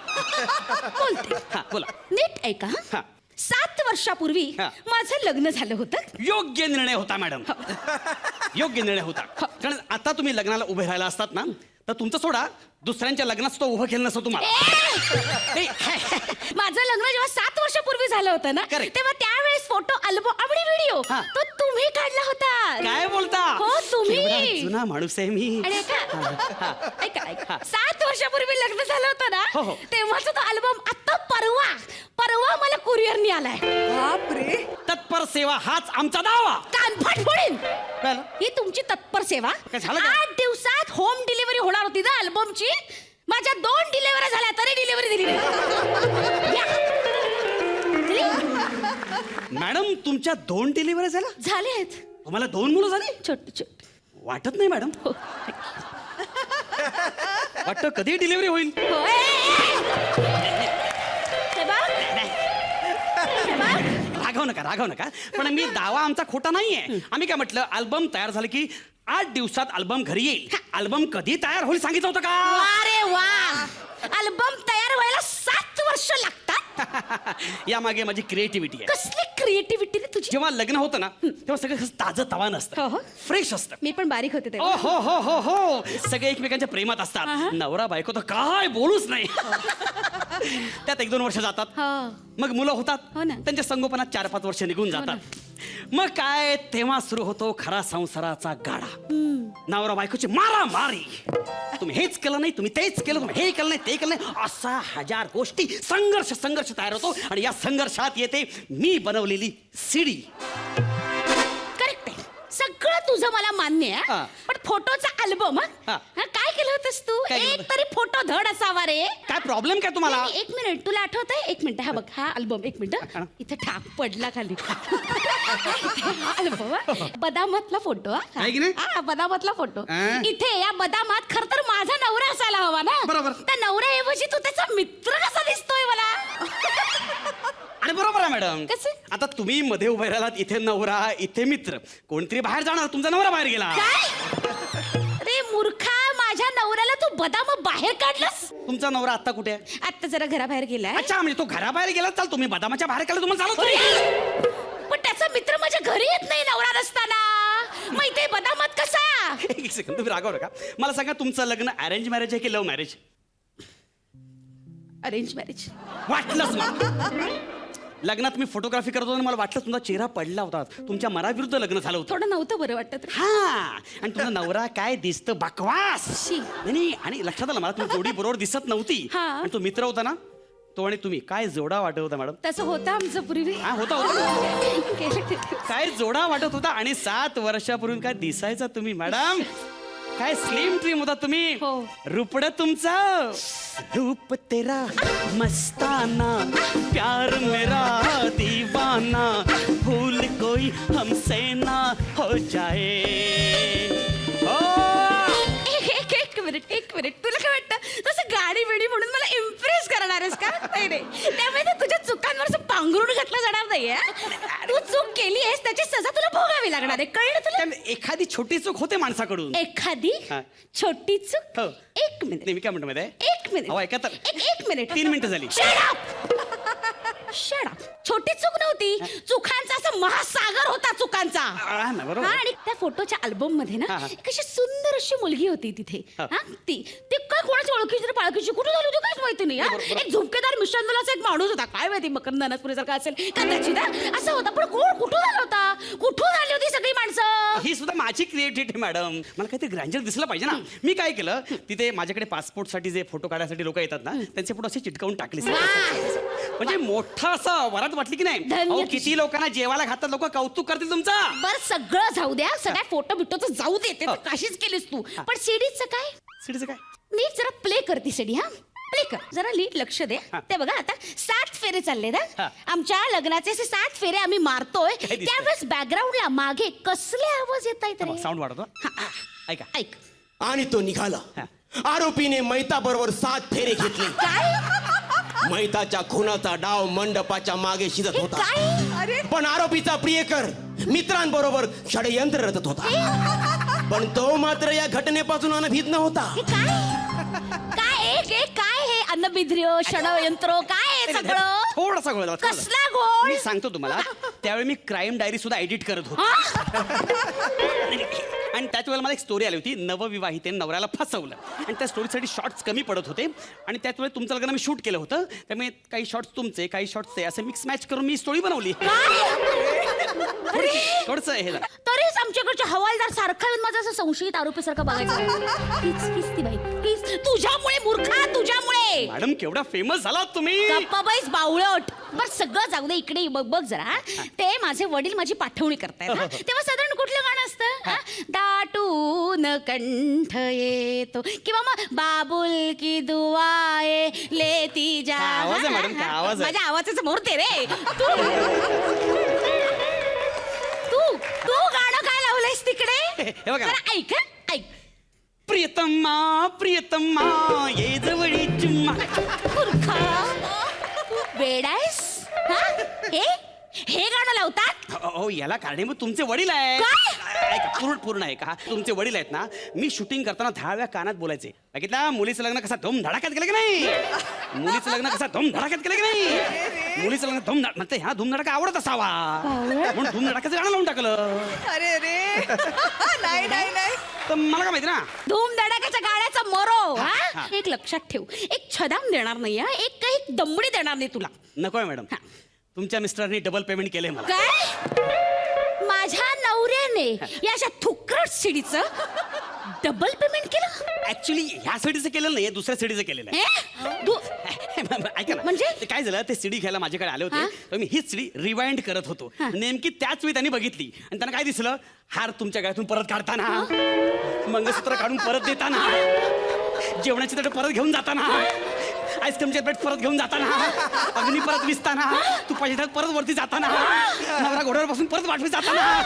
Speaker 1: बोलते.
Speaker 7: हा बोला.
Speaker 1: नीट ऐका.
Speaker 7: हा.
Speaker 1: 7 वर्षापूर्वी
Speaker 7: हा.
Speaker 1: माझं लग्न झालं होतं.
Speaker 7: योग्य निर्णय होता मॅडम. योग्य निर्णय होता. कारण आता तुम्ही लग्नाला उभे राहिला असतात ना तर तुमचं सोडा दुसऱ्यांच्या लग्नात तो उभं केलं नसतं तुम्हाला. नाही,
Speaker 1: माझं लग्न जेव्हा 7 वर्षापूर्वी झालं होतं ना
Speaker 7: Correct.
Speaker 1: तेव्हा त्यावेळेस फोटो अल्बम आणि व्हिडिओ
Speaker 7: हा.
Speaker 1: तो तुम्ही काढला होता.
Speaker 7: काय बोलता?
Speaker 1: हो तुम्ही.
Speaker 7: केवढा जुना माणूस आहे मी.
Speaker 1: आणि ऐका 7 वर्षापूर्वी लग्न झालं होतं ना
Speaker 7: हो, हो.
Speaker 1: तेव्हाचा तो अल्बम आता परवा मला कुरिअरनी आलाय.
Speaker 3: बापरे.
Speaker 7: तत्पर सेवा हाच आमचा दावा.
Speaker 1: कानफाट फोडीन.
Speaker 7: काय झालं?
Speaker 1: ही तुमची तत्पर सेवा.
Speaker 7: काय झालं काय?
Speaker 1: 8 दिवसात होम डिलिव्हरी होणार होती ना अल्बमची. माझ्या 2 डिलिव्हरी झाल्या तरी डिलिव्हरी दिली नाही. या. दिली?
Speaker 7: मॅडम तुमच्या 2 डिलिव्हरी झाल्या?
Speaker 1: झाले आहेत.
Speaker 7: तुम्हाला 2 मुलं झाली?
Speaker 1: छोटे
Speaker 7: वाटत नाही मॅडम. वाटतं कधी डिलिव्हरी होईल.
Speaker 1: हो.
Speaker 7: रागव नका. पण मी दावा आमचा खोटा नाहीये. आम्ही काय म्हटलं अल्बम तयार झालं की 8 दिवसात अल्बम घरी येईल. अल्बम कधी तयार होईल सांगितलं होतं का?
Speaker 1: अरे वा. अल्बम तयार व्हायला 7 वर्ष लागतात.
Speaker 7: यामागे माझी क्रिएटिव्हिटी आहे.
Speaker 1: कसली क्रिएटिव्हिटी रे तुझी.
Speaker 7: जेव्हा लग्न होतं ना तेव्हा सगळं कसं ताजं तवानं
Speaker 1: हो,
Speaker 7: असतं,
Speaker 1: हो.
Speaker 7: फ्रेश असतं.
Speaker 1: मी पण बारीक होते
Speaker 7: ओ
Speaker 1: तेव्हा.
Speaker 7: हो हो हो हो सगळे एकमेकांच्या प्रेमात असतात. नवरा बायको तर काय बोलूच नाही. त्यात 1-2 वर्ष जातात,
Speaker 1: हा.
Speaker 7: मग मुलं होतात,
Speaker 1: हो ना.
Speaker 7: त्यांच्या संगोपनात 4-5 वर्ष निघून जातात. मग काय तेव्हा सुरू होतो खरा संसाराचा गाडा. नवरा बायकोची मारामारी. तुम्ही हेच केलं नाही, तुम्ही तेच केलं, तुम्ही हे केलं नाही, ते केलं नाही, असा 1000 गोष्टी संघर्ष तयार होतो. आणि या संघर्षात येते मी बनवलेली सीडी.
Speaker 1: करेक्ट आहे, सगळं तुझं मला मान्य आहे.
Speaker 7: हा.
Speaker 1: पण फोटोचा अल्बम
Speaker 7: हा.
Speaker 1: काय केलं होतंस तू.
Speaker 7: काय केलं
Speaker 1: एक
Speaker 7: होतं?
Speaker 1: तरी फोटो धड असावा रे.
Speaker 7: काय प्रॉब्लेम काय तुम्हाला?
Speaker 1: नाही, एक मिनिट, तुला आठवतंय? एक मिनिट, हा बघ, हा अल्बम. एक मिनिट,
Speaker 7: हा.
Speaker 1: इथे ठाक पडला खाली. अल्बम बदामातला फोटो.
Speaker 7: आहे की नाही?
Speaker 1: हा, बदामातला फोटो.
Speaker 7: हा.
Speaker 1: इथे या बदामात खर तर माझा नवरा असायला हवा ना.
Speaker 7: बरोबर.
Speaker 1: त्या नवऱ्याऐवजी तू त्याचा मित्र कसा दिसतोय मला.
Speaker 7: आणि बरोबर आहे मॅडम.
Speaker 1: कसं?
Speaker 7: आता तुम्ही मध्ये उभे राहिलात, इथे नवरा, इथे मित्र, कोणतरी बाहेर जाणार, तुमचा नवरा बाहेर गेला.
Speaker 1: काय रे मूर्खा, माझ्या नवऱ्याला तू बदाम बाहेर काढलंस.
Speaker 7: तुमचा नवरा आता कुठे आहे?
Speaker 1: आता जरा घराबाहेर गेलाय.
Speaker 7: अच्छा, म्हणजे तो घराबाहेर गेला, चाल तुम्ही बदामाच्या बाहेर गेला, तुम्हाला चालत नाही.
Speaker 1: पण त्याचा मित्र माझ्या घरी येत नाही नवरा नसताना. मग इथे बदामात कसा.
Speaker 7: एक सेकंड, तुम्ही रागावर का? मला सांगा, तुमचं लग्न अरेंज मॅरेज आहे की लव्ह मॅरेज?
Speaker 1: Arrange marriage.
Speaker 7: वाटलंच मला. लग्नात मी फोटोग्राफी करत होतो आणि मला वाटलं तुमचा चेहरा पडला होता, तुमच्या मनाविरुद्ध लग्न झालं होतं.
Speaker 1: थोडं नव्हतं बरं वाटत रे.
Speaker 7: हा, आणि तुझा नवरा काय दिसतं बकवास.
Speaker 1: शी.
Speaker 7: नाही, आणि लक्षात आलं मला, तुम्ही जोडी बरोबर दिसत नव्हती.
Speaker 1: हा.
Speaker 7: आणि तो मित्र होता ना, तो आणि तुम्ही काय जोडा वाटत होता मॅडम.
Speaker 1: तसं होतं आमचं पूर्वी.
Speaker 7: हा, होता काय जोडा वाटत होता. आणि 7 वर्षापूर्वी काय दिसायचा तुम्ही मॅडम. काय स्लिम ट्रिम होता तुम्ही.
Speaker 1: हो.
Speaker 7: रूपड तुमचा, रूप तेरा मस्ताना, प्यार मेरा दीवाना, भूल कोई हमसे ना हो जाए.
Speaker 1: एक मिनिट, तुला काय वाटतं तसं गाडी बिडी म्हणून मला इम्प्रेस करणार आहेस का. नाही नाही, त्यामुळे तर तुझ्या चुकांवर असं पांघरून घातलं जाणार नाहीये. तू चूक केली आहेस, त्याची सजा तुला भोगावी लागणार आहे, कळलं तुला.
Speaker 7: त्यामुळे एखादी छोटी चूक होते माणसाकडून.
Speaker 1: एखादी
Speaker 7: हा.
Speaker 1: छोटी चूक.
Speaker 7: हो.
Speaker 1: एक मिनिट,
Speaker 7: नाही, मी काय म्हणतो माहिती आहे?
Speaker 1: एक मिनिट,
Speaker 7: अहो, ऐका तर.
Speaker 1: एक मिनिट.
Speaker 7: 3 मिनिटं झाली.
Speaker 1: Shut up. छोटी चूक नव्हती, चुकांचा असा महासागर होता चुकांचा.
Speaker 7: हा ना, बरोबर.
Speaker 1: हा, आणि त्या फोटोच्या अल्बम मध्ये ना
Speaker 7: हा, हा.
Speaker 1: एक अशी सुंदर अशी मुलगी होती तिथे.
Speaker 7: हा.
Speaker 1: हा, ती काय कोणाची ओळखीची तर पाळखीची कुठे झाली होती काहीच माहिती नाही. हा, एक झुपकेदार मिशांदुलाचा एक माणूस होता, काय माहिती मकरंद अनासपुरीसारखा असेल कदाचित. असं होता, पण कोण कुठून आला होता, कुठून आली होती सगळी माणसं.
Speaker 7: ही सुद्धा माझी क्रिएटिव्हिटी मॅडम. मला काहीतरी ग्रँजर दिसलं पाहिजे ना. मी काय केलं, तिथे माझ्याकडे पासपोर्टसाठी जे फोटो काढण्यासाठी लोक येतात ना, त्यांचे फोटो असे चिटकावून टाकले. म्हणजे मोठा असं वरात वाटली की नाही.
Speaker 1: धन्य
Speaker 7: अहो, किती लोकांना जेवायला घातात, लोक कौतुक करतील तुमचं.
Speaker 1: बर सगळं जाऊ द्या, सगळ्या फोटो बिटो तर जाऊ दे, ते तर कशीच केलीस तू. पण सीडीचं काय.
Speaker 7: सीडीचं काय?
Speaker 1: नीट जरा प्ले करती सीडी. हा, प्ले कर जरा, नीट लक्ष दे.
Speaker 7: हा.
Speaker 1: ते बघा, आता 7 फेरे चालले ना
Speaker 7: हा.
Speaker 1: आमच्या लग्नाचे. असे 7 फेरे आम्ही मारतोय,
Speaker 7: काय दिसतंय?
Speaker 1: त्यावेळेस बॅकग्राऊंडला मागे कसले आवाज येत आहेत.
Speaker 7: साऊंड वाढतो. ऐका.
Speaker 1: ऐक.
Speaker 8: आणि तो निघाला.
Speaker 7: हा.
Speaker 8: आरोपीने मैता बरोबर 7 फेरे घेतले.
Speaker 1: काय
Speaker 8: मैताच्या खुनाचा डाव मंडपाच्या मागे शिजत
Speaker 1: हे
Speaker 8: होता.
Speaker 1: काय.
Speaker 8: पण आरोपीचा प्रियकर मित्रांबरोबर षडयंत्र रचत होता. पण तो मात्र या घटनेपासून अनभिज्ञ नव्हता.
Speaker 1: हे काय हे अन्नबिद्रियो षडयंत्र काय आहे सगळं.
Speaker 7: थोडासा गोळ झाला, थोडासा.
Speaker 1: कसला गोळ.
Speaker 7: मी सांगतो तुम्हाला, त्यावेळी मी क्राईम डायरी सुद्धा एडिट करत होतो. आणि त्याच वेळेला मला एक स्टोरी आली होती, नवविवाहितेने नवऱ्याला फसवलं, आणि त्या स्टोरीसाठी शॉर्ट्स कमी पडत होते. आणि त्याच वेळेला तुमचं लग्न मी शूट केलं होतं, त्यामुळे काही शॉर्ट्स तुमचे, काही शॉर्ट्स ते, असे मिक्स मॅच करून मी स्टोरी बनवली. थोडंसं हे झालं.
Speaker 1: तरीच आमच्याकडच्या हवालदार सारखा येऊन माझा असं संशयित आरोपीसारखा बघायचं. प्लीज ती बाई, प्लीज. तुझ्यामुळे मूर्खा, तुझ्यामुळे.
Speaker 7: मॅडम, केवढा फेमस झालात तुम्ही.
Speaker 1: गप्पा बाईस बावळट. बर सगळं जाऊ दे, इकडे बघ जरा. ते माझे वडील माझी पाठवणी करतायत हा. तेव्हा साधारण कुठलं गाणं असतं. दाटून कंठ येतो, किंवा मग बाबुल की दुआए लेती जा.
Speaker 7: काय आवाज आहे मॅडम, काय आवाज आहे.
Speaker 1: माझ्या आवाजाचं मोरते रे. तू गाणं काय लावलंयस तिकडे.
Speaker 7: हे बघा.
Speaker 1: जरा ऐक हा, ऐक.
Speaker 7: प्रियतमा प्रियतमा ये जवळी चुम्मा.
Speaker 1: मूर्खा, तू वेडायस. हे गाणं लावतात.
Speaker 7: अहो याला कारणीभूत तुमचे वडील आहेत. ऐका, पूर्ण ऐका. तुमचे वडील आहेत ना, मी शूटिंग करताना 10 वेळा कानात बोलायचे. बघितलं मुलीचं लग्न कसं धूम धडाक्यात केलं की नाही, मुलीचं लग्न कसं धूम धडाक्यात केलं की नाही, मुलीचं लग्न धूम म्हणते ह्या धूम धडाका आवडत असावा म्हणून धूम धडाक्याचं गाणं लावून टाकलं.
Speaker 3: अरे रे नाही नाही नाही
Speaker 7: तर मला काय माहिती ना,
Speaker 1: धूम धडाक्याच्या गाण्याचा मरो.
Speaker 7: हा.
Speaker 1: एक लक्षात ठेव, एक छदाम देणार नाही हा, एक काही दमडी देणार नाही तुला.
Speaker 7: नकोय मॅडम, तुमच्या मिस्टरांनी डबल पेमेंट केलंय मला.
Speaker 1: काय माझ्या नवऱ्याने या अशा थुकरट सीडीचं डबल पेमेंट केलं?
Speaker 7: ऍक्च्युली ह्या सीडीचं केलेलं नाही, दुसऱ्या सीडीचं केलेलं आहे. ऐका ना,
Speaker 1: म्हणजे?
Speaker 7: ते काय झालं, ते सीडी घ्यायला माझ्याकडे आले होते, तर मी हीच सीडी रिवाइंड करत होतो. नेमकी त्याच वेळी त्यांनी बघितली आणि त्यांना काय दिसलं, हार तुमच्या गळ्यातून परत काढताना, मंगळसूत्र काढून परत देताना, जेवणाची तट परत घेऊन जाताना, आईस्क्रीमचे प्लेट परत घेऊन जाताना, अग्नी परत विसताना, तुपाची ढग परत वरती जाताना, नवरा घोड्यावर बसून परत वाटवी जाताना.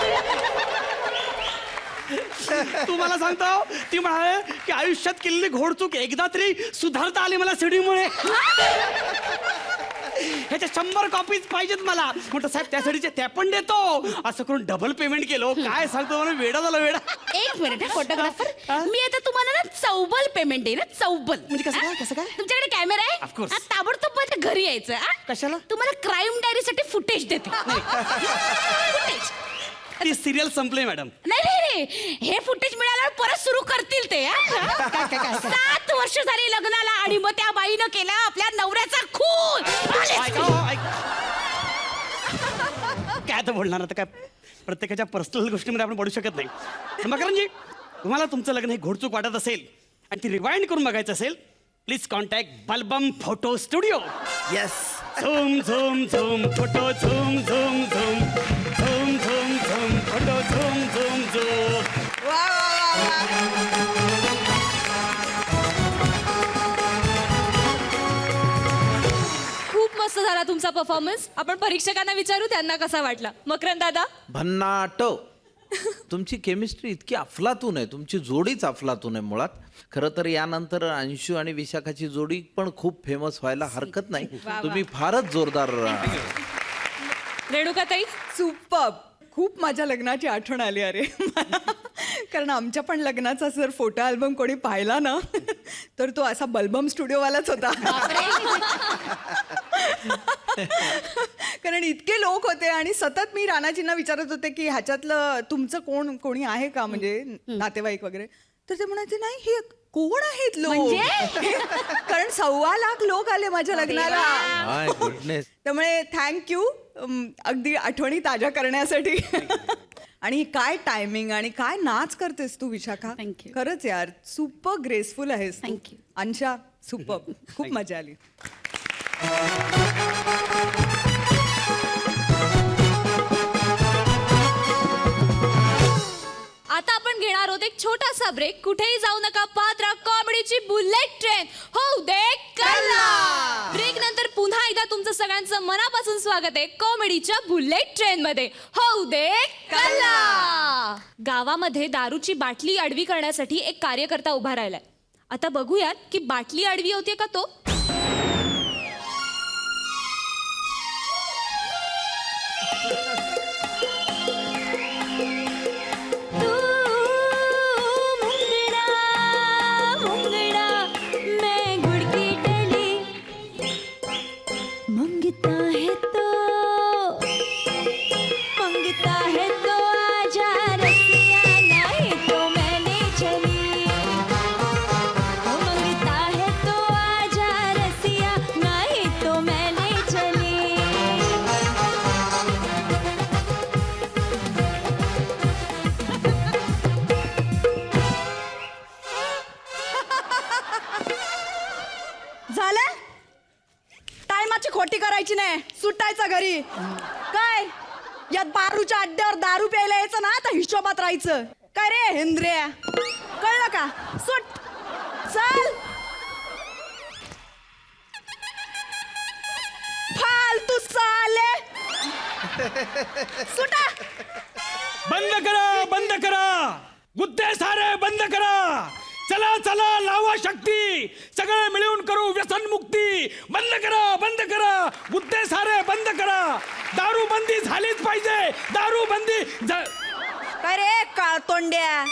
Speaker 7: तुम्हाला सांगतो, ती म्हणाले की आयुष्यात केलेली घोडचूक एकदा तरी सुधारता आली मला सीडीमुळे. ह्याच्या 100 कॉपीज पाहिजेत मला. म्हटलं साहेब त्या सीडीचे त्या पण देतो. असं करून डबल पेमेंट केलं. काय सांगतो, मला वेडा झाला वेडा.
Speaker 1: एक मिनिट फोटोग्राफर, मी आता तुम्हाला ना चौबल पेमेंट देईन. चौबल
Speaker 7: म्हणजे कसं काय, कसं काय?
Speaker 1: तुमच्याकडे कॅमेरा आहे?
Speaker 7: Of course.
Speaker 1: हा, ताबडतोब माझ्या घरी यायचं. हा?
Speaker 7: कशाला?
Speaker 1: तुम्हाला क्राईम डायरीसाठी फुटेज देते. फुटेज.
Speaker 7: ती सिरियल संपली मॅडम.
Speaker 1: नाही नाही नाही, हे फुटेज मिळाल्यावर परत सुरू करतील ते. हा? 7 वर्ष झाली लग्नाला आणि मग त्या बाईनं केला आपल्या नवऱ्याचा खून.
Speaker 7: काय आता बोलणार, आता काय प्रत्येकाच्या पर्सनल गोष्टीमध्ये आपण पडू शकत नाही. मकरंजी, तुम्हाला तुमचं लग्न हे घोडचूक वाटत असेल आणि ती रिवाइंड करून बघायचं असेल, please contact album photo studio.
Speaker 5: Yes.
Speaker 7: झूम झूम झूम फोटो झूम झूम झूम झूम झूम झूम फोटो झूम झूम झूम.
Speaker 3: वा वा वा
Speaker 1: खूप मस्त झाला तुमचा परफॉर्मन्स. आपण परीक्षकांना विचारू त्यांना कसा वाटला. मकरंद दादा.
Speaker 5: भन्नाट. तुमची केमिस्ट्री इतकी अफलातून आहे, तुमची जोडीच अफलातून आहे मुळात. खरं तर यानंतर अंशू आणि विशाखाची जोडी पण खूप फेमस व्हायला हरकत नाही. तुम्ही फारच जोरदार.
Speaker 1: रेणुकाताई.
Speaker 3: सुपर. खूप माझ्या लग्नाची आठवण आली अरे मला. कारण आमच्या पण लग्नाचा जर फोटो अल्बम कोणी पाहिला ना तर तो असा बल्बम स्टुडिओवालाच होता. कारण इतके लोक होते आणि सतत मी राणाजींना विचारत होते की ह्याच्यातलं तुमचं कोणी आहे का, म्हणजे नातेवाईक वगैरे. तर ते म्हणायचे नाही, हे कोण आहेत लोक. कारण 1.25 लाख लोक आले माझ्या लग्नाला.
Speaker 5: माय गुडनेस.
Speaker 3: त्यामुळे थँक्यू अगदी आठवणी ताज्या करण्यासाठी. आणि काय टायमिंग आणि काय नाच करतेस तू विशाखा.
Speaker 1: Thank you.
Speaker 3: खरंच यार सुपर ग्रेसफुल आहेस तू.
Speaker 1: Thank you.
Speaker 3: अंशा सुपर. खूप मजा आली.
Speaker 1: आता आपण घेणार आहोत एक छोटासा ब्रेक. कुठेही जाऊ नका, पाहत राहा कॉमेडीची बुलेट ट्रेन. हो दे कल्ला. ब्रेक नंतर पुन्हा एकदा तुमचं सगळ्यांचं मनापासून स्वागत आहे कॉमेडीच्या बुलेट ट्रेन मध्ये. हो दे कल्ला. गावामध्ये दारूची बाटली आडवी करण्यासाठी एक कार्यकर्ता उभा राहिलाय. आता बघूयात की बाटली आडवी होतीये का तो.
Speaker 3: झालं. टायमाची खोटी करायची नाही, सुटायचं घरी. काय यात बारूच्या अड्ड्यावर दारू प्यायला यायचं ना, तर हिशोबात राहायचं. काय रे हेंद्र्या, कळलं का. सुट. चल. फालतू साले. सुटा.
Speaker 9: बंद करा, बंद करा, गुद्दे सारे बंद करा. चला चला, लावा शक्ती, सगळे मिळून करू व्यसन मुक्ती. बंद करा, बंद करा, गुद्दे सारे बंद करा. दारूबंदी झालीच पाहिजे. दारूबंदी
Speaker 10: काय रे काळ तोंड्या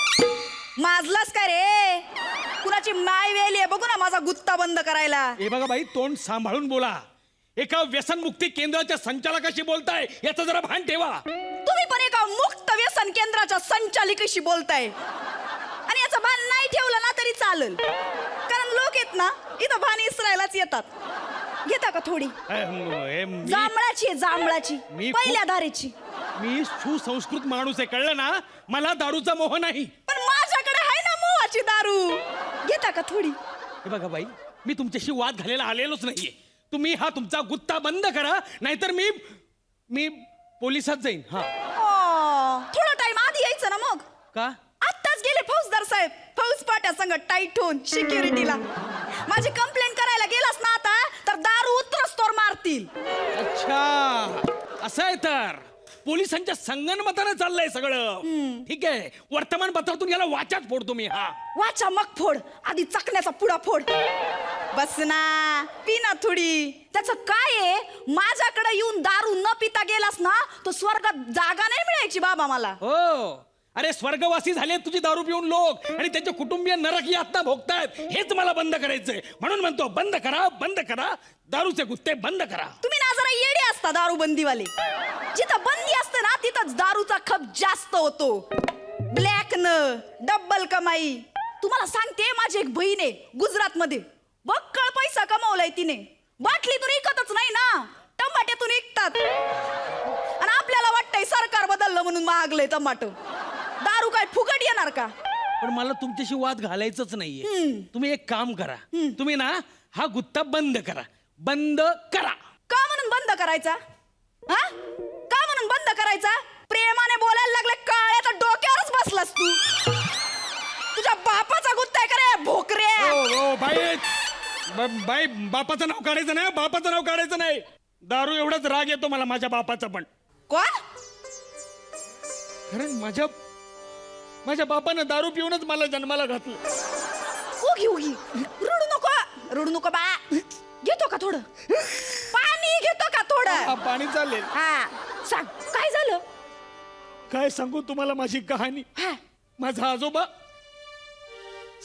Speaker 10: माजलास का रे? कुणाची माय वेली आहे बघू ना माझा गुत्ता बंद करायला.
Speaker 9: हे बघा बाई, तोंड सांभाळून बोला. एका व्यसनमुक्ती केंद्राच्या संचालकाशी बोलताय, याचं जरा भान ठेवा.
Speaker 10: तुम्ही पण एका मुक्त व्यसन केंद्राच्या संचालिकेशी बोलताय आणि याचं भान नाही ठेवलं ना तरी चालेल, कारण लोक आहेत ना इथं भान इसरायलाच येतात. घेता का थोडी? जांभळाची आहे, जांभळाची, पहिल्या धारेची.
Speaker 9: मी सुसंस्कृत माणूस आहे, कळलं ना? मला दारूचा मोह नाही.
Speaker 10: पण माझ्याकडे आहे ना मोहाची दारू. घेता का थोडी?
Speaker 9: हे बघा बाई, मी तुमच्याशी वाद घालायला आलेलोच नाहीये. तुम्ही हा तुमचा गुत्ता बंद करा, नाहीतर मी पोलिसात जाईन. हा,
Speaker 10: थोडा टाइम आधी यायचं ना मग.
Speaker 9: का?
Speaker 10: आत्ताच गेले फौजदार साहेब फौज पाट्या संग टाईट होऊन सिक्युरिटीला. माझी कंप्लेंट करायला गेलास ना आता तर दारू उतरस्तोर मारतील.
Speaker 9: अच्छा, असं आहे तर पोलिसांच्या संगनमतानं चाललंय सगळं. ठीक आहे, वर्तमानपत्रातून याला वाचाच फोडतो मी. हा,
Speaker 10: वाचा मग फोड, आधी चकण्याचा पुडा फोड. बस ना, पी ना थोडी. त्याचं काय आहे, माझ्याकडे येऊन दारू न पिता गेलास ना तो स्वर्गात जागा नाही मिळायची बाबा मला.
Speaker 9: हो, अरे स्वर्गवासी झाले तुझी दारू पिऊन लोक, आणि त्यांचे कुटुंबीय नरक यातना भोगतायत. हेच मला बंद करायचंय, म्हणून म्हणतो बंद करा, बंद करा, दारूचे गुत्ते बंद करा.
Speaker 10: तुम्ही ना जरा येडे असता दारूबंदीवाले. जिथं बंदी असते ना तिथंच दारूचा खप जास्त होतो. ब्लॅक न डबल कमाई. तुम्हाला सांगते, माझी एक बहीण आहे गुजरात मध्ये, बक्कळ पैसा कमावलाय तिने. बाटलीतून विकतच नाही ना, टमाट्यातून विकतात. आणि आपल्याला वाटतंय सरकार बदललं म्हणून महागलंय टमाटो. दारू काय फुकट येणार का?
Speaker 9: पण मला तुमच्याशी वाद घालायचंच नाहीये. तुम्ही एक काम करा, तुम्ही ना हा गुत्ता बंद करा, बंद करा.
Speaker 10: का म्हणून बंद करायचा? हा, का म्हणून बंद करायचा? प्रेमाने बोलायला लागले काळ्या तर डोक्यावरच बसलास तू. तुझ्या बापाचा गुत्ता आहे का रे भोकरे?
Speaker 9: ओ बाई, बाई बापाचं नाव काढायचं नाही, बापाचं नाव काढायचं नाही. दारू एवढाच राग येतो मला माझ्या बापाचा पण.
Speaker 10: कोण?
Speaker 9: कारण माझ्या बापानं दारू पिऊनच मला जन्माला घातलं.
Speaker 10: उगी उगी रडू नको बा. घेतो का थोडं पाणी? घेतो का थोडं?
Speaker 9: पाणी चालेल.
Speaker 10: हा, सांग काय झालं?
Speaker 9: काय सांगू तुम्हाला माझी कहाणी. माझा आजोबा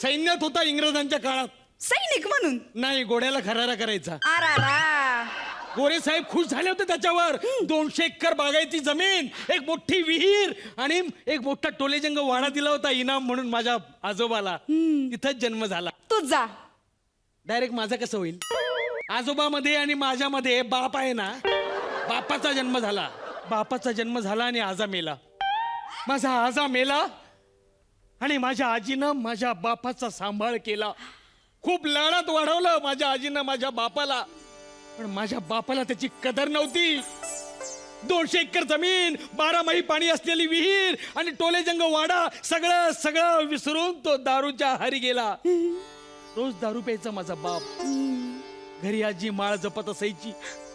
Speaker 9: सैन्यात होता इंग्रजांच्या काळात.
Speaker 10: सैनिक म्हणून?
Speaker 9: नाही, घोड्याला खरारा करायचा.
Speaker 10: आरारा.
Speaker 9: गोरे साहेब खुश झाले होते त्याच्यावर. 200 एकर बागायती जमीन, एक मोठी विहीर आणि एक मोठा टोलेजंग वाडा दिला होता इनाम म्हणून माझ्या आजोबाला. तिथंच जन्म झाला.
Speaker 10: तू जा.
Speaker 9: डायरेक्ट माझा कसं होईल? आजोबामध्ये आणि माझ्यामध्ये बाप आहे ना, बापाचा जन्म झाला. बापाचा जन्म झाला आणि आजा मेला. माझा आजा मेला आणि माझ्या आजीनं माझ्या बापाचा सांभाळ केला. खूप लाडात वाढवलं माझ्या आजीनं माझ्या बापाला. पण माझ्या बापाला त्याची कदर नव्हती. 200 एकर जमीन, 12 माही पाणी असलेली विहीर आणि टोलेजंग वाडा, सगळं विसरून तो दारूच्या आहारी गेला. रोज दारू प्यायचा माझा बाप. घरी आजी माळ जपत असायची.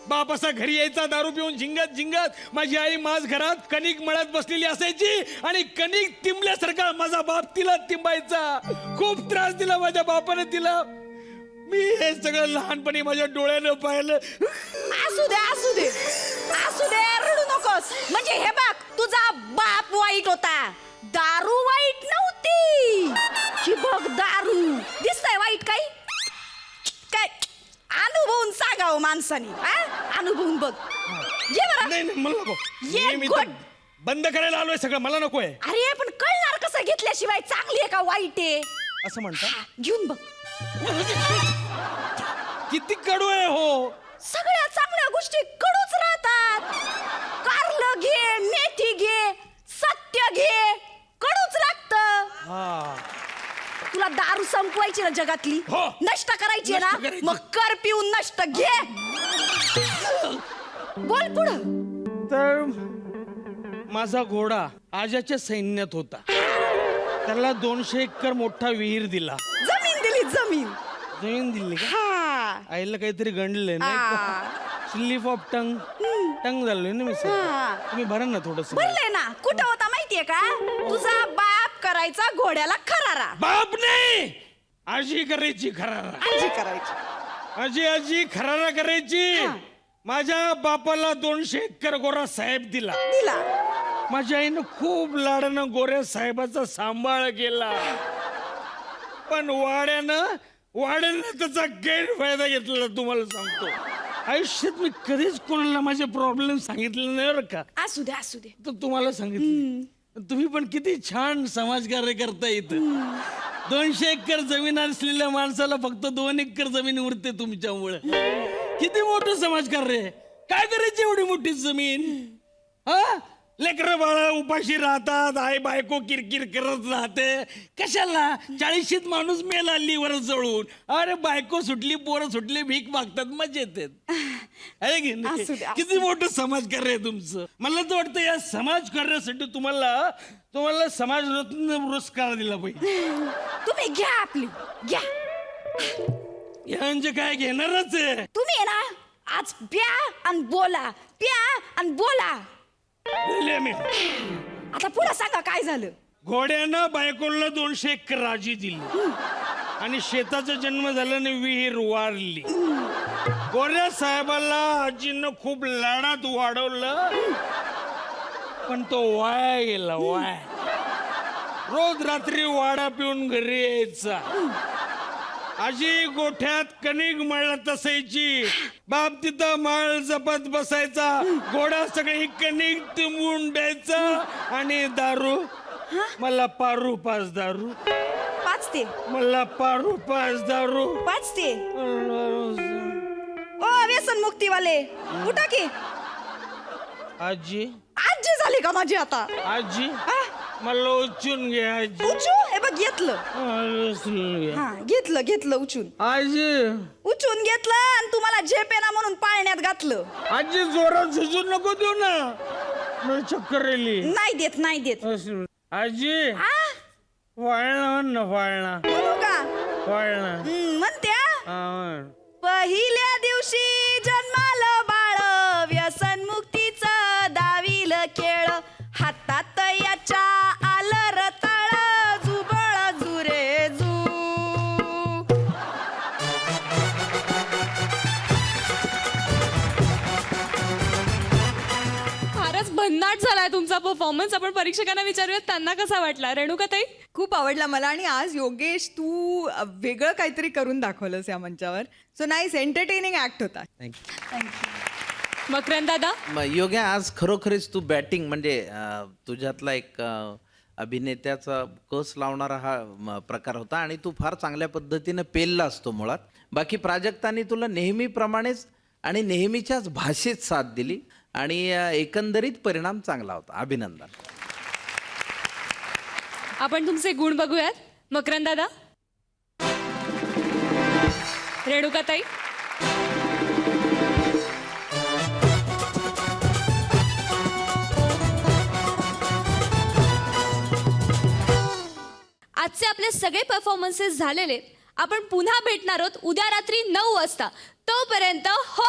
Speaker 9: बाप असा घरी यायचा दारू पिऊन झिंगत. माझी आई माझ घरात कणिक मळत बसलेली असायची आणि कणिक तिंबल्यासारखा माझा बाप तिला तिंबायचा. खूप त्रास दिला माझ्या बापाने तिला. मी हे सगळं लहानपणी माझ्या डोळ्यानं पाहिलं.
Speaker 10: असू दे रडू नकोस. म्हणजे हे बघ, तुझा बाप वाईट होता, दारू वाईट नव्हती. ही बघ दारू दिसतंय वाईट काही? काय अनुभवून सांगावं माणसानी. अनुभवून बघ. घे बरं.
Speaker 9: नाही मला नको.
Speaker 10: ये
Speaker 9: मी
Speaker 10: गोट.
Speaker 9: बंद करायला आलोय सगळं, मला नको आहे.
Speaker 10: अरे पण कळणार कसं घेतल्याशिवाय चांगली आहे का वाईट आहे?
Speaker 9: असं म्हणता?
Speaker 10: घेऊन बघ.
Speaker 9: किती कडू आहे हो.
Speaker 10: सगळ्या चांगल्या गोष्टी कडूच राहतात. कारलं घे, मेथी घे, सत्य घे, कडूच लागतं. तुला दारू संपवायची ना जगातली,
Speaker 9: हो.
Speaker 10: नष्ट करायची
Speaker 9: नष्ट
Speaker 10: ना,
Speaker 9: करायची.
Speaker 10: मग कर पिऊन नष्ट. घे, बोल पुढं.
Speaker 9: तर माझा घोडा आजाच्या सैन्यात होता. त्याला 200 एकर मोठा विहीर दिला.
Speaker 10: जमीन दिली, जमीन
Speaker 9: दिली का?
Speaker 10: हा.
Speaker 9: आईला काहीतरी गणलंय नाही. स्लिप ऑफ टंग झालोय ना मी. तुम्ही भरा ना थोडस.
Speaker 10: बोलले ना. कुठं होता माहितीये का? तुझा बाप करायचा घोड्याला खरारा.
Speaker 9: बाप नाही, आजी करायची खरारा.
Speaker 10: आजी करायची.
Speaker 9: आजी खरारा करायची. माझ्या बापाला 200 एकर गोरा साहेब दिला. माझ्या आईनं खूप लाडानं गोऱ्या साहेबाचा सांभाळ केला. पण वाड्यानं त्याचा गैरफायदा घेतला. तुम्हाला सांगतो, आयुष्यात मी कधीच कोणाला माझे प्रॉब्लेम सांगितले नाही बरं का.
Speaker 10: असू दे
Speaker 9: तर तुम्हाला सांगितलं. तुम्ही पण किती छान समाजकार्य करता इथं. 200 एकर जमीन असलेल्या माणसाला फक्त 2 एकर जमीन उरते तुमच्यामुळे. किती मोठं समाजकार्य आहे. काय करायची एवढी मोठी जमीन? हा, लेकरं बाळा उपाशी राहतात, आई बायको किरकिर करत राहते. कशाला? 40शीत माणूस मेला लिव्हर जळून. अरे बायको सुटली, पोरं सुटली, भीक मागतात, मजा येतात. आहे की नाही? किती मोठं समाजकार्य आहे तुमचं. मला तर वाटतं या समाजकार्यासाठी तुम्हाला समाजरत्न पुरस्कार दिला पाहिजे.
Speaker 10: तुम्ही घ्या आपली घ्या.
Speaker 9: या म्हणजे काय घेणारच आहे.
Speaker 10: तुम्ही आहे ना आज प्या आणि बोला, प्या आणि बोला.
Speaker 9: बोलले मी.
Speaker 10: आता पुढे सांगा काय झालं.
Speaker 9: घोड्यानं बायकोला 200 एकर राजी दिली आणि शेताचा जन्म झाल्याने विहीर वारली. गोऱ्या साहेबाला आजीनं खूप लाडात वाढवलं, पण तो वाया गेला. रोज रात्री वाडा पिऊन घरी यायचा. आजी गोठ्यात कणिक मळत असायची, बाप तिथं माळ जपत बसायचा. घोडा सगळी कणिक तिंबून द्यायचा आणि दारू मला पारू पाच दारू
Speaker 10: पाचते
Speaker 9: मला पारू पाच दारू
Speaker 10: पाचते. ओ व्यसन मुक्तीवाले उठा की.
Speaker 9: आजी
Speaker 10: आजी झाली का माझी आता?
Speaker 9: आजी मला उचून घे आजी.
Speaker 10: उचू हे बघ घेतलं. हा घेतलं उचून.
Speaker 9: आजी
Speaker 10: उचून घेतलं आणि तुम्हाला झेपेना म्हणून पाळण्यात घातलं.
Speaker 9: आजी जोरात झुजून नको देऊ ना, मला चक्कर आली.
Speaker 10: नाही देत
Speaker 9: आजी
Speaker 10: आ?
Speaker 9: वाळणा म्हण ना, वाळणा
Speaker 10: म्हणू का?
Speaker 9: वाळणा.
Speaker 10: म्हणत्या
Speaker 9: हा.
Speaker 10: पहिल्या दिवशी जन्माला बाळ, व्यसन मुक्तीचं दाविल खेळ. हातात याच्या आलं रताळ, जुबळ जुरे जू.
Speaker 1: फारच भन्नाट झालाय तुमचा परफॉर्मन्स. आपण परीक्षकांना विचारूयात त्यांना कसा वाटला. रेणुकाताई?
Speaker 3: खूप आवडला मला. आणि आज योगेश तू वेगळं काहीतरी करून दाखवलंस या मंचावर. सो नाईस, एंटरटेनिंग ऍक्ट होता.
Speaker 1: मकरंद दादा?
Speaker 5: योग्य आज खरोखरीच तू बॅटिंग म्हणजे तुझ्यातला एक अभिनेत्याचा कस लावणारा हा प्रकार होता आणि तू फार चांगल्या पद्धतीनं पेलला असतो मुळात. बाकी प्राजक्तांनी तुला नेहमीप्रमाणेच आणि नेहमीच्याच भाषेत साथ दिली आणि एकंदरीत परिणाम चांगला होता. अभिनंदन.
Speaker 1: आपण तुमचे गुण बघूयात. मकरंद दादा? रेणुकाताई? आजचे आपले सगळे परफॉर्मन्सेस झालेले. आपण पुन्हा भेटणार आहोत उद्या रात्री 9 वाजता. तोपर्यंत हो